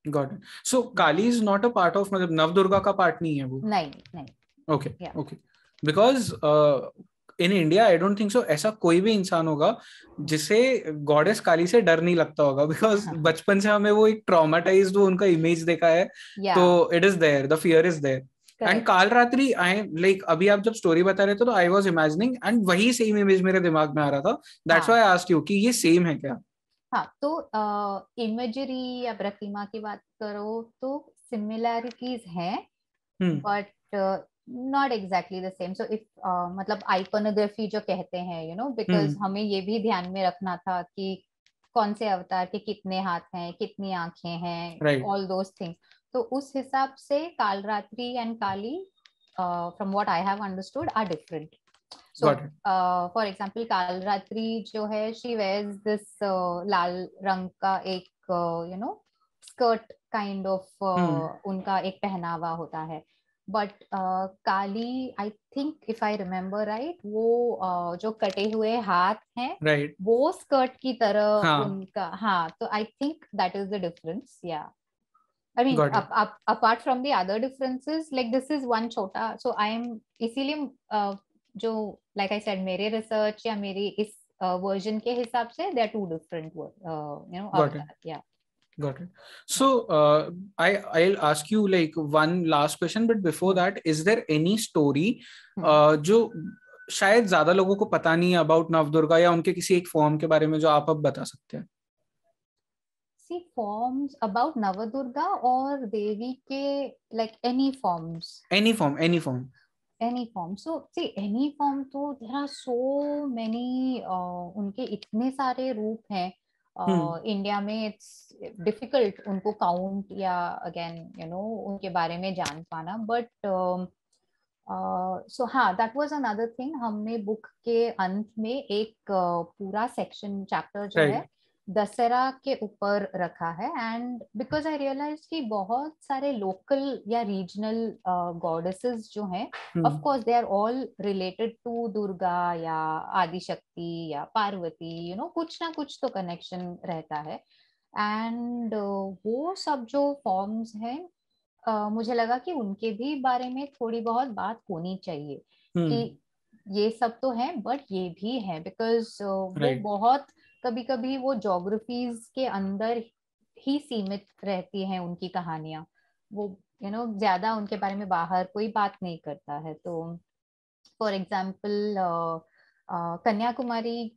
Got it. So Kali is not a part of, मतलब नवदुर्गा का part नहीं है वो? नहीं नहीं. Okay. Yeah. Okay. Because in India, I don't think so ऐसा कोई भी इंसान होगा जिसे गॉडेस काली से डर नहीं लगता होगा, बिकॉज बचपन से हमें वो एक ट्रॉमेटाइज्ड वो उनका इमेज देखा है. तो it is there, the fear is there. And Kalratri, I like अभी आप जब स्टोरी बता रहे थे तो आई वाज इमेजिनिंग एंड वही सेम इमेज मेरे दिमाग में आ रहा था. That's why I asked you कि ये सेम है क्या? हाँ, तो इमेजरी या प्रतिमा की बात करो तो सिमिलैरिटीज हैं, but not exactly the same. So if मतलब आइकोनोग्राफी जो कहते हैं, बिकॉज हमें ये भी ध्यान में रखना था कि कौन से अवतार के कितने हाथ हैं, कितनी आंखें हैं, ऑल दोस थिंग्स. तो उस हिसाब से Kalratri and Kali, from what I have understood, are different. So, for example, Kalratri जो है, she wears this लाल रंग का एक स्कर्ट काइंड ऑफ उनका एक पहनावा होता है. But Kali, I think if I remember right, वो जो कटे हुए हाथ हैं, वो स्कर्ट की तरह उनका. हाँ, तो I think that is the difference. या I mean, apart from the other differences, like this is one chota. So I am इसीलिए जो like I said, मेरे research या मेरी इस version के हिसाब से they are two different avatars. Yeah. Got it. So I'll ask you like one last question, but before that, is there any story जो शायद ज्यादा लोगों को पता नहीं है about नवदुर्गा या उनके किसी एक फॉर्म के बारे में जो आप अब बता सकते हैं? Forms about Navadurga or Devi ke, like any forms? Any form. So see, any form, तो there are so many, उनके इतने सारे रूप हैं. इंडिया में इट्स डिफिकल्ट उनको काउंट या अगेन उनके बारे में जान पाना. बट सो हाँ, दैट वाज अनदर थिंग. हमने बुक के अंत में एक पूरा सेक्शन चैप्टर जो है दशहरा के ऊपर रखा है. एंड बिकॉज आई रियलाइज कि बहुत सारे लोकल या रीजनल गॉडेसेस जो हैं, of course they are all related to Durga या आदिशक्ति या पार्वती, कुछ ना कुछ तो कनेक्शन रहता है. एंड वो सब जो फॉर्म्स हैं, मुझे लगा कि उनके भी बारे में थोड़ी बहुत बात होनी चाहिए कि ये सब तो है बट ये भी है, बिकॉज वो बहुत कभी कभी वो ज्योग्राफीज के अंदर ही सीमित रहती हैं उनकी कहानियां. वो ज्यादा उनके बारे में बाहर कोई बात नहीं करता है. तो फॉर एग्जाम्पल कन्याकुमारी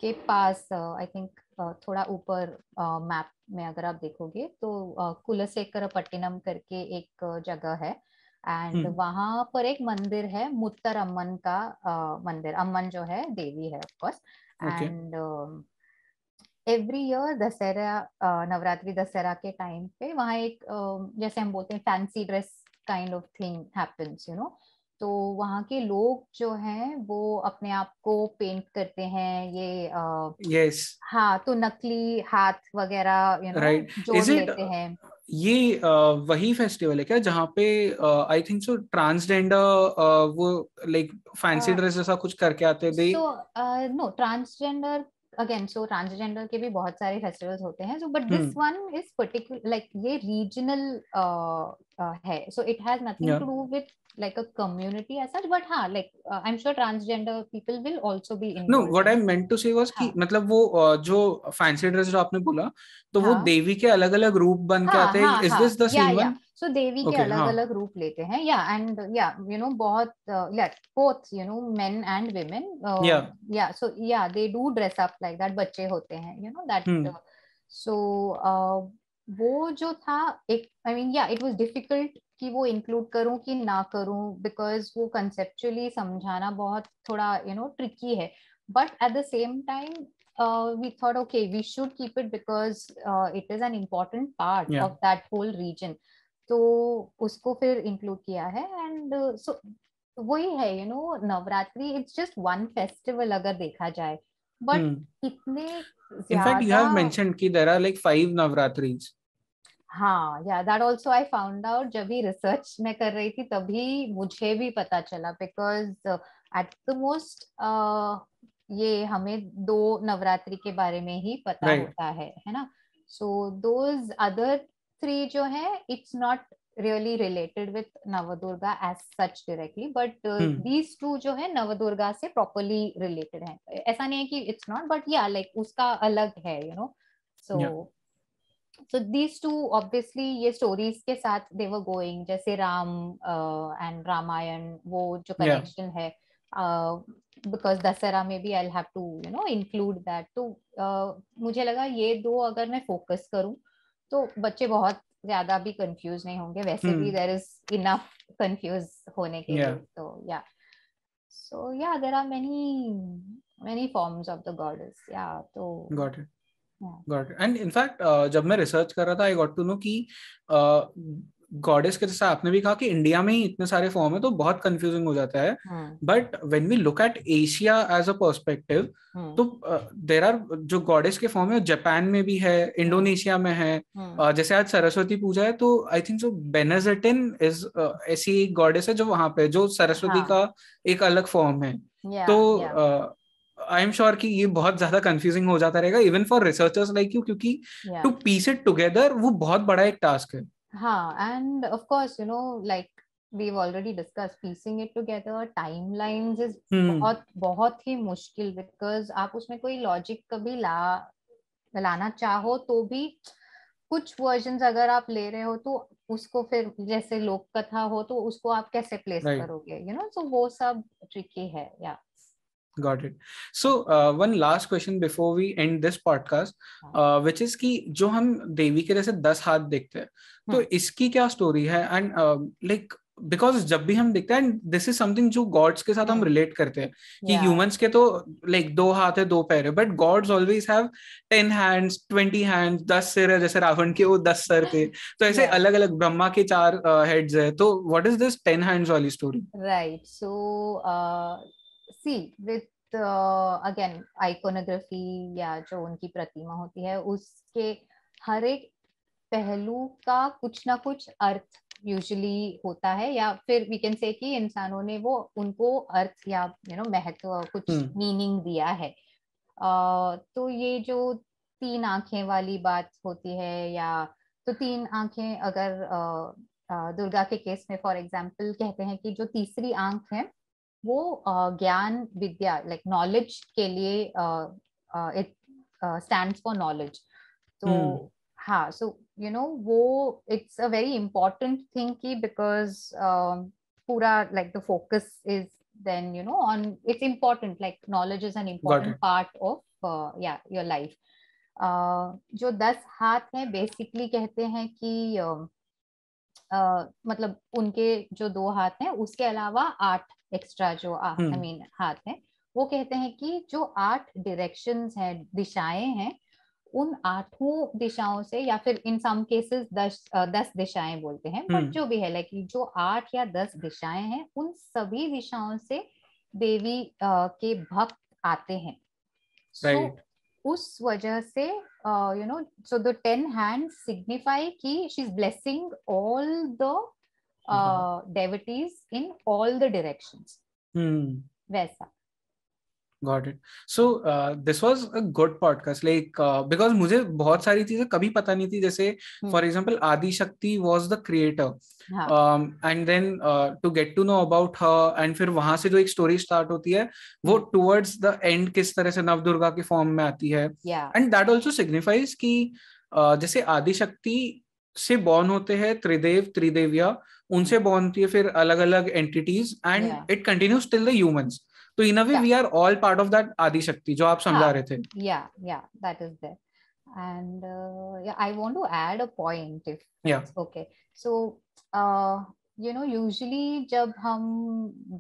के पास, आई थिंक थोड़ा ऊपर मैप में अगर आप देखोगे तो कुलशेखरपट्टिनम करके एक जगह है. एंड वहां पर एक मंदिर है, मुत्तर अम्मन का मंदिर. अम्मन जो है देवी है of course. And every year Dussehra, Navratri Dussehra के टाइम पे वहाँ एक जैसे हम बोलते हैं fancy dress kind of thing happens. तो वहाँ के लोग जो हैं वो अपने आप को पेंट करते हैं ये yes. हाँ, तो नकली हाथ वगैरह जोड़ लेते हैं. ये वही फेस्टिवल है क्या जहाँ पे आई थिंक सो ट्रांसजेंडर वो लाइक फैंसी ड्रेस जैसा कुछ करके आते दे? So no, transgender again, so transgender के भी बहुत सारे फेस्टिवल्स होते हैं, so but this one is particular, like ये रीजनल है, so it has nothing yeah to do with like a community as such, but हाँ, like I'm sure transgender people will also be no involved what in I it. Meant to say was कि हाँ मतलब वो जो fancy dress जो आपने बोला, तो वो हाँ देवी के अलग अलग रूप बन के हाँ आते हैं, हाँ इज दिस हाँ, द सेम या वन? सो देवी के ओके, अलग हाँ। अलग रूप लेते हैं, या एंड या बहुत बोथ मेन एंड या विमेन, या सो या they do dress up like that, बच्चे होते हैं दैट, हम्म सो वो जो था, एक आई मीन या इट वाज डिफिकल्ट कि वो इंक्लूड करूं कि ना करूं, बिकॉज वो कंसेप्चुअली समझाना बहुत थोड़ा ट्रिकी है, but at the same time we thought, okay, we should keep it because it is an important part या of that whole region. तो उसको फिर इंक्लूड किया है, एंड सो वही है, Navratri it's just one festival अगर देखा जाए, बट हम्म इतने इनफैक्ट यू ज्यादा। हैव मेंशन्ड कि देयर आर लाइक 5 नवरात्रीज। हाँ, या that also I found out जब भी रिसर्च में कर रही थी, तभी मुझे भी पता चला, बिकॉज एट द मोस्ट ये हमें 2 नवरात्रि के बारे में ही पता राइट। होता है ना, सो दोज अदर 3 जो है, it's not really related with Navdurga as such directly, but hmm these 2 जो है नवदुर्गा से प्रॉपरली रिलेटेड है, ऐसा नहीं है कि इट्स नॉट, बट या लाइक उसका अलग है, या so these two obviously ये stories के साथ they were going, जैसे राम and रामायण, वो जो या connection है, because दशहरा में भी I'll have to include that, तो मुझे लगा ये 2 अगर मैं फोकस करूं तो बच्चे बहुत ज्यादा भी कंफ्यूज नहीं होंगे, वैसे भी हम्म there is enough कंफ्यूज होने के या लिए, तो yeah, so yeah, there are many forms of the goddess, yeah, तो got it. yeah. Got it. And in fact जब मैं रिसर्च कर रहा था आई गॉट टू नो कि गॉडेस के जैसा आपने भी कहा कि इंडिया में ही इतने सारे फॉर्म है तो बहुत कंफ्यूजिंग हो जाता है। Hmm but when we look at Asia as a perspective, hmm तो देर आर जो गॉडेस के फॉर्म है जापान में भी है, हम्म इंडोनेशिया में है। हम्म जैसे आज सरस्वती पूजा है तो आई थिंक जो बेनेजेटिन इज ऐसी एक गॉडेस है जो वहां पे जो सरस्वती हाँ, का एक अलग फॉर्म है। या तो या आई एम श्योर कि ये बहुत ज्यादा कंफ्यूजिंग हो जाता रहेगा even for researchers like you, क्योंकि या टू पीस इट टुगेदर वो बहुत बड़ा एक टास्क है। हाँ, end of course like we've already discussed, piecing it together timelines is हम्म बहुत बहुत ही मुश्किल, बिकॉज आप उसमें कोई लॉजिक कभी लाना चाहो तो भी कुछ वर्जन्स अगर आप ले रहे हो तो उसको फिर जैसे लोक कथा हो तो उसको आप कैसे प्लेस राइट। करोगे, सो वो सब ट्रिकी है, yeah got it. So one last question before we end this podcast, which is कि जो हम देवी के जैसे 10 हाथ देखते हैं, तो इसकी क्या स्टोरी है? एंड लाइक बिकॉज जब भी हम देखते हैं, एंड दिस इज समथिंग जो गॉड्स के साथ हम रिलेट करते हैं कि या ह्यूमंस के तो लाइक 2 हाथ है 2 पैर है, but gods always have 10 hands 20 hands, 10 सिर है, जैसे रावण के वो 10 सर थे, तो ऐसे या अलग अलग ब्रह्मा के 4 हेड्स है, तो व्हाट इज दिस 10 हैंड्स वाली story? right, so see with again iconography, या जो उनकी प्रतिमा होती है उसके हर एक पहलू का कुछ ना कुछ अर्थ यूजुअली होता है, या फिर वी कैन से कि इंसानों ने वो उनको अर्थ या महत्व, कुछ हम्म मीनिंग दिया है। तो ये जो 3 आंखें वाली बात होती है, या तो 3 आंखें अगर दुर्गा के केस में फॉर एग्जाम्पल कहते हैं कि जो तीसरी आंख है वो ज्ञान विद्या, लाइक नॉलेज के लिए इट स्टैंड्स फॉर नॉलेज, तो हम्म हाँ, सो वो it's a very important thing की, बिकॉज पूरा like the focus is then on, it's important, like knowledge is an got important it. part of yeah, your life. जो 10 हाथ हैं बेसिकली कहते हैं कि मतलब उनके जो 2 हाथ हैं उसके अलावा 8 एक्स्ट्रा जो आई हम्म मीन हाथ हैं, वो कहते हैं कि जो 8 डायरेक्शंस हैं, दिशाएं हैं, उन 8 दिशाओं से, या फिर इन सम केसेस 10 दिशाएं बोलते हैं, बट हम्म जो भी है, लाइक जो 8 या 10 दिशाएं हैं उन सभी दिशाओं से देवी के भक्त आते हैं, सो राइट। उस वजह से so the 10 hands signify ki she's blessing all the devotees in all the directions. वैसा. Got it. So this was a good podcast. Like because मुझे बहुत सारी चीजें कभी पता नहीं थी. जैसे for example, Adi Shakti was the creator. And then to get to know about her, and फिर वहां से जो एक स्टोरी स्टार्ट होती है वो towards the end किस तरह से नवदुर्गा की फॉर्म में आती है. And that also signifies कि जैसे आदि शक्ति से बॉर्न होते हैं त्रिदेव त्रिदेविया, उनसे बॉर्न होती है फिर अलग अलग entities, and it continues till the humans. तो in a way we are all part of that Adi Shakti जो आप समझा रहे थे. Yeah, that is there. And I want to add a point if it's okay. So usually जब हम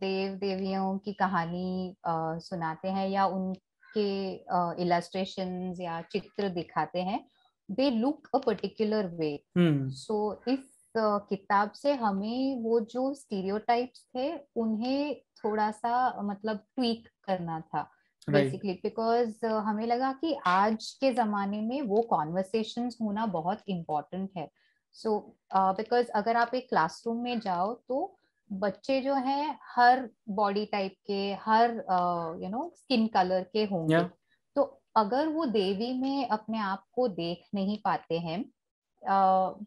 देव देवियों की कहानी सुनाते हैं या उनके illustrations या चित्र दिखाते हैं, they look a particular way. So इस किताब से हमें वो जो स्टीरियोटाइप्स थे उन्हें थोड़ा सा मतलब ट्वीक करना था बेसिकली, बिकॉज हमें लगा कि आज के जमाने में वो कॉन्वर्सेशंस होना बहुत इम्पोर्टेंट है. सो बिकॉज अगर आप एक क्लासरूम में जाओ तो बच्चे जो हैं हर बॉडी टाइप के, हर स्किन कलर के होंगे. तो अगर वो देवी में अपने आप को देख नहीं पाते हैं,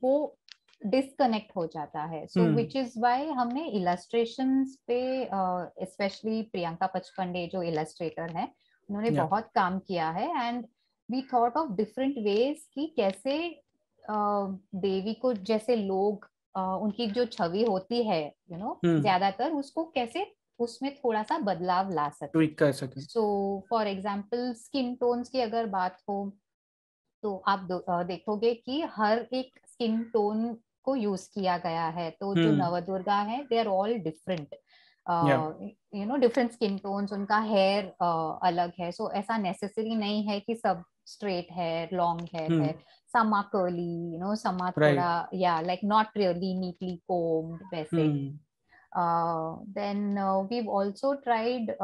वो डिस्कनेक्ट हो जाता है. सो विच इज वाई हमने इलस्ट्रेशंस पे स्पेशली प्रियंका पचपंडे जो इलस्ट्रेटर है उन्होंने बहुत काम किया है. And we thought of different ways कि कैसे देवी को जैसे लोग उनकी जो छवि होती है ज्यादातर उसको कैसे उसमें थोड़ा सा बदलाव ला सके. So for example skin tones की अगर बात हो तो आप देखोगे कि हर एक स्किन टोन को यूज किया गया है. तो जो नवदुर्गा है they are all different, different skin tones, उनका हेयर अलग है. सो ऐसा नेसेसरी नहीं है कि सब स्ट्रेट हेयर, लॉन्ग हेयर है. Some are curly, some are थोड़ा like not really neatly combed वैसे. Then we've also tried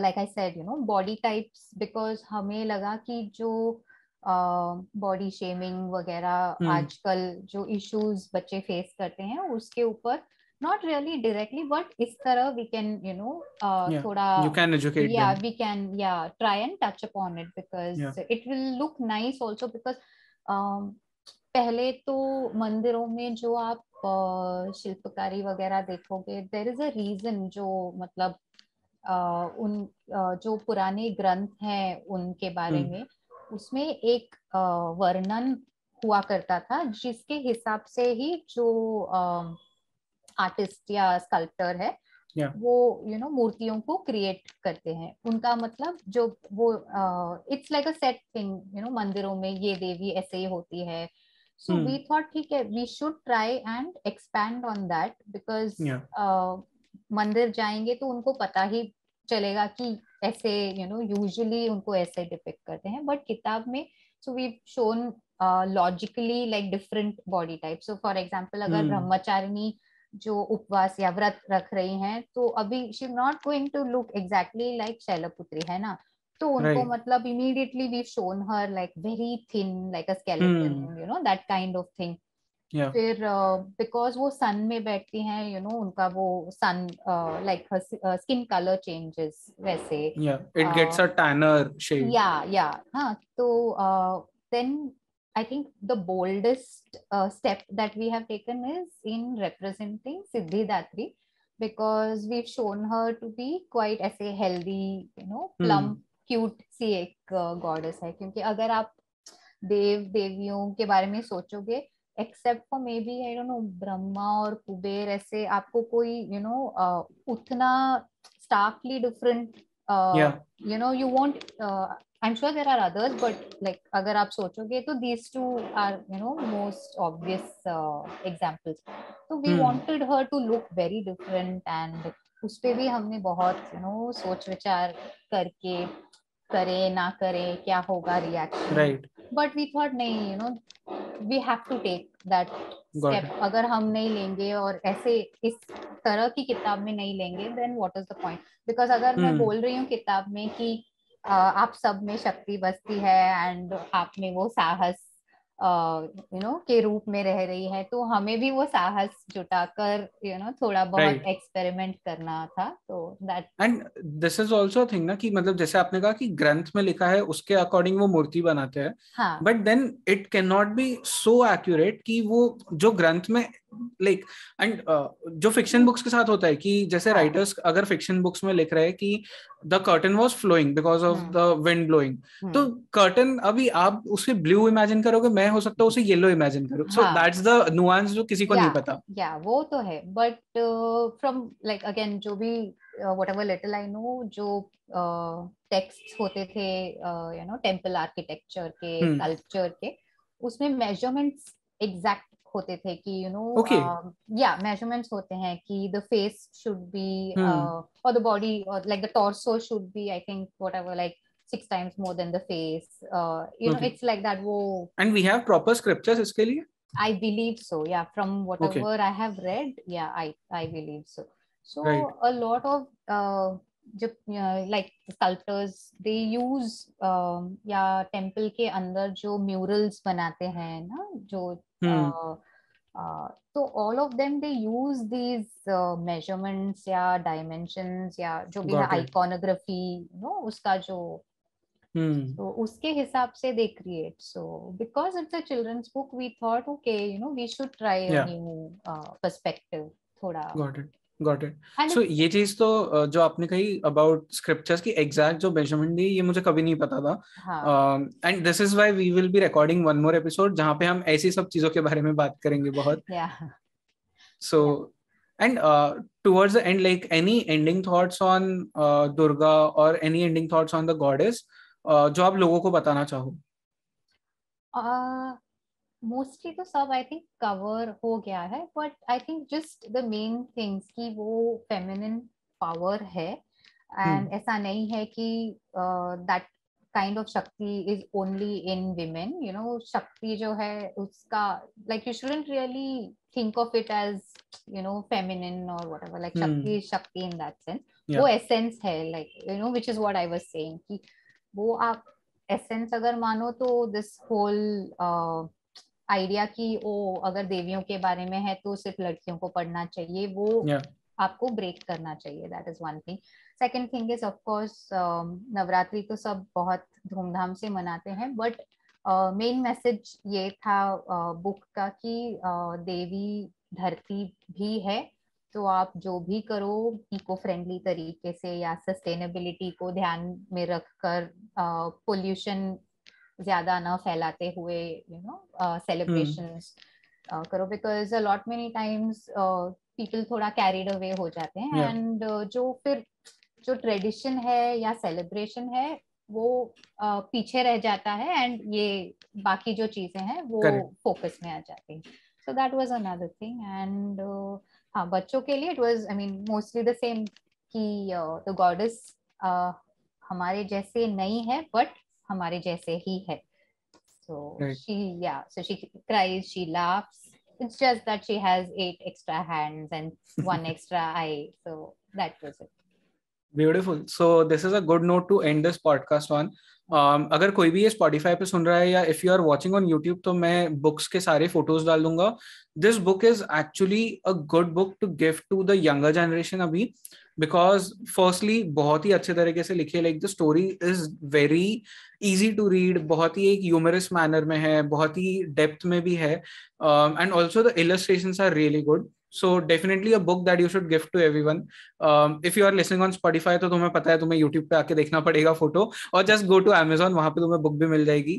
like I said, body types, because हमें लगा कि जो बॉडी शेमिंग वगैरह आजकल जो इश्यूज बच्चे फेस करते हैं उसके ऊपर not really directly but इस तरह we can थोड़ा you can educate them. We can try and touch upon it because it will look nice also because पहले तो मंदिरों में जो आप शिल्पकारी वगैरह देखोगे there is a reason जो मतलब उन जो पुराने ग्रंथ हैं उनके बारे में उसमें एक वर्णन हुआ करता था जिसके हिसाब से ही जो आर्टिस्ट या स्कल्प्टर है वो मूर्तियों को क्रिएट करते हैं. उनका मतलब जो वो it's like a set thing, मंदिरों में ये देवी ऐसे ही होती है. सो वी थॉट ठीक है we should try and expand on that because मंदिर जाएंगे तो उनको पता ही चलेगा कि ऐसे यूजुअली उनको ऐसे डिपिक्ट करते हैं. बट किताब में so we shown logically like different body type. So for example अगर ब्रह्मचारिणी जो उपवास या व्रत रख रही हैं तो अभी she is not going to look exactly like Shailaputri है ना. तो उनको मतलब immediately we shown her like very thin like a skeleton, that kind of thing. फिर बिकॉज वो सन में बैठती हैं उनका वो sun like skin colour changes वैसे it gets a tanner shade. हाँ. तो then I think the boldest step that we have taken is in representing Siddhidatri because we've shown her to be quite ऐसे healthy, plump, cute सी एक goddess है. क्योंकि अगर आप देव देवियों के बारे में सोचोगे except for maybe I don't know Brahma और कुबेर ऐसे आपको कोई उतना starkly different you won't I'm sure there are others but like अगर आप सोचोगे तो these two are most obvious examples. So we wanted her to look very different and उस पे भी हमने बहुत सोच विचार करके करे ना करे क्या होगा reaction. right. But we thought नहीं we have to take that step. अगर हम नहीं लेंगे और ऐसे इस तरह की किताब में नहीं लेंगे then what is the point? Because अगर मैं बोल रही हूँ किताब में कि आप सब में शक्ति बसती है एंड आप में वो साहस के रूप में रह रही है, तो हमें भी वो साहस जुटाकर थोड़ा बहुत राइट। एक्सपेरिमेंट करना था, तो that. And this is also thing ना कि मतलब जैसे आपने कहा कि ग्रंथ में लिखा है उसके अकॉर्डिंग वो मूर्ति बनाते हैं, हाँ but then it can not be so accurate कि वो जो ग्रंथ में लाइक एंड जो फिक्शन बुक्स के साथ होता है कि जैसे हाँ। राइटर्स अगर फिक्शन बुक्स में लिख रहे हैं कि the curtain was flowing because of hmm the wind blowing, तो हम्म कर्टन अभी आप उसे ब्लू इमेजिन करोगे, मैं हो सकता है उसे येलो इमेजिन करूँ, सो हाँ। दैट्स द नुआंस जो किसी को या नहीं पता। वो तो है, बट फ्रॉम लाइक अगेन जो भी what ever little I know, जो टेक्स्ट होते थे टेम्पल आर्किटेक्चर के, हम्म। स्कल्पचर के, उसमें मेजरमेंट्स एग्जैक्ट होते थे कि ओके। या मेजरमेंट्स होते हैं कि the face should be hmm. और द बॉडी और like the torso should be, I think whatever, like 6 times more than the face. Okay. It's like that. वो and we have proper scriptures इसके लिए? I believe so. Yeah, from okay. whatever I have read, yeah, I believe so. Right. So a lot of like sculptors, they use या temple के अंदर जो murals बनाते हैं ना, जो हम्म। uh, तो all of them they use these measurements या dimensions या जो भी है गॉट इट। iconography, उसका जो, हम्म। तो उसके हिसाब से they create. So because it's a children's book, we thought, okay, we should try a या new perspective थोड़ा. Got it. Got it. And so it's ये चीज तो जो आपने कही अबाउट स्क्रिप्चर्स की एग्जैक्ट जो मेजरमेंट दी, ये मुझे कभी नहीं पता था। हाँ and this is why we will be recording one more episode जहाँ पे हम ऐसी सब चीजों के बारे में बात करेंगे बहुत। yeah so yeah. And towards the end like any ending thoughts on Durga और any ending thoughts on the goddess जो आप लोगों को बताना चाहो? मोस्टली तो सब आई थिंक कवर हो गया है, but I think just the main things कि वो फेमिनिन पावर है, हम्म। एंड ऐसा नहीं है कि that kind of shakti is only in women. Shakti जो है उसका, like you shouldn't really think of it as feminine और whatever, like shakti hmm. Is शक्ति इन दैट सेंस. या। वो एसेंस है, like which is what I was saying कि वो आप एसेंस अगर मानो तो दिस होल आइडिया कि ओ अगर देवियों के बारे में है तो सिर्फ लड़कियों को पढ़ना चाहिए, वो या। आपको ब्रेक करना चाहिए. That is one thing. Second thing is of course Navratri तो सब बहुत धूमधाम से मनाते हैं, बट मेन मैसेज ये था बुक का कि देवी धरती भी है, तो आप जो भी करो इको फ्रेंडली तरीके से या सस्टेनेबिलिटी को ध्यान में रखकर, पोल्यूशन ज्यादा ना फैलाते हुए हम्म। सेलिब्रेशंस करो. Because lot many times people थोड़ा कैरिड अवे हो जाते हैं, या। एंड जो फिर जो ट्रेडिशन है या सेलिब्रेशन है वो पीछे रह जाता है, एंड ये बाकी जो चीजें हैं वो करेक्ट। फोकस में आ जाती हैं. So that was another thing. And हाँ, बच्चों के लिए it was, I mean, mostly the same कि द गॉडेस हमारे जैसे नहीं है, बट हमारे जैसे ही है. So right. so she cries, she laughs. It's just that she has 8 extra hands and 1 extra eye. So that was it. Beautiful. So this is a good note to end this podcast on. अगर कोई भी ये Spotify पे सुन रहा है या if you are watching on YouTube, तो मैं बुक्स के सारे फोटोज डाल दूंगा. This book is actually a good book to give to the younger generation अभी, बिकॉज फर्स्टली बहुत ही अच्छे तरीके से लिखी है. Like the story is very easy to read, बहुत ही एक ह्यूमरस मैनर में है, बहुत ही डेप्थ में भी है, and also the illustrations are really good. So definitely a book that you should give to everyone. If you are listening on Spotify, तो तुम्हें पता है तुम्हें YouTube पे आके देखना पड़ेगा फोटो, और just go to Amazon, वहां पे तुम्हें बुक भी मिल जाएगी.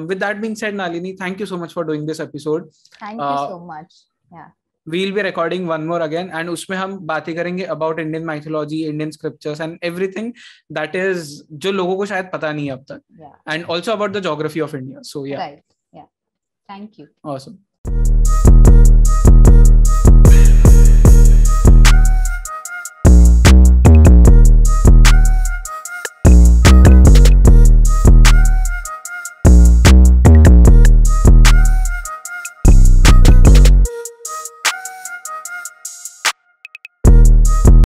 With that being said, Nalini, thank you so much for doing this episode. Thank you so much. Yeah. We'll be recording one more again, and उसमें हम बातें करेंगे about Indian mythology, Indian scriptures, and everything that is जो लोगों को शायद पता नहीं है अब तक, Yeah. and also about the geography of India. So yeah. Right. Yeah. Thank you. Awesome.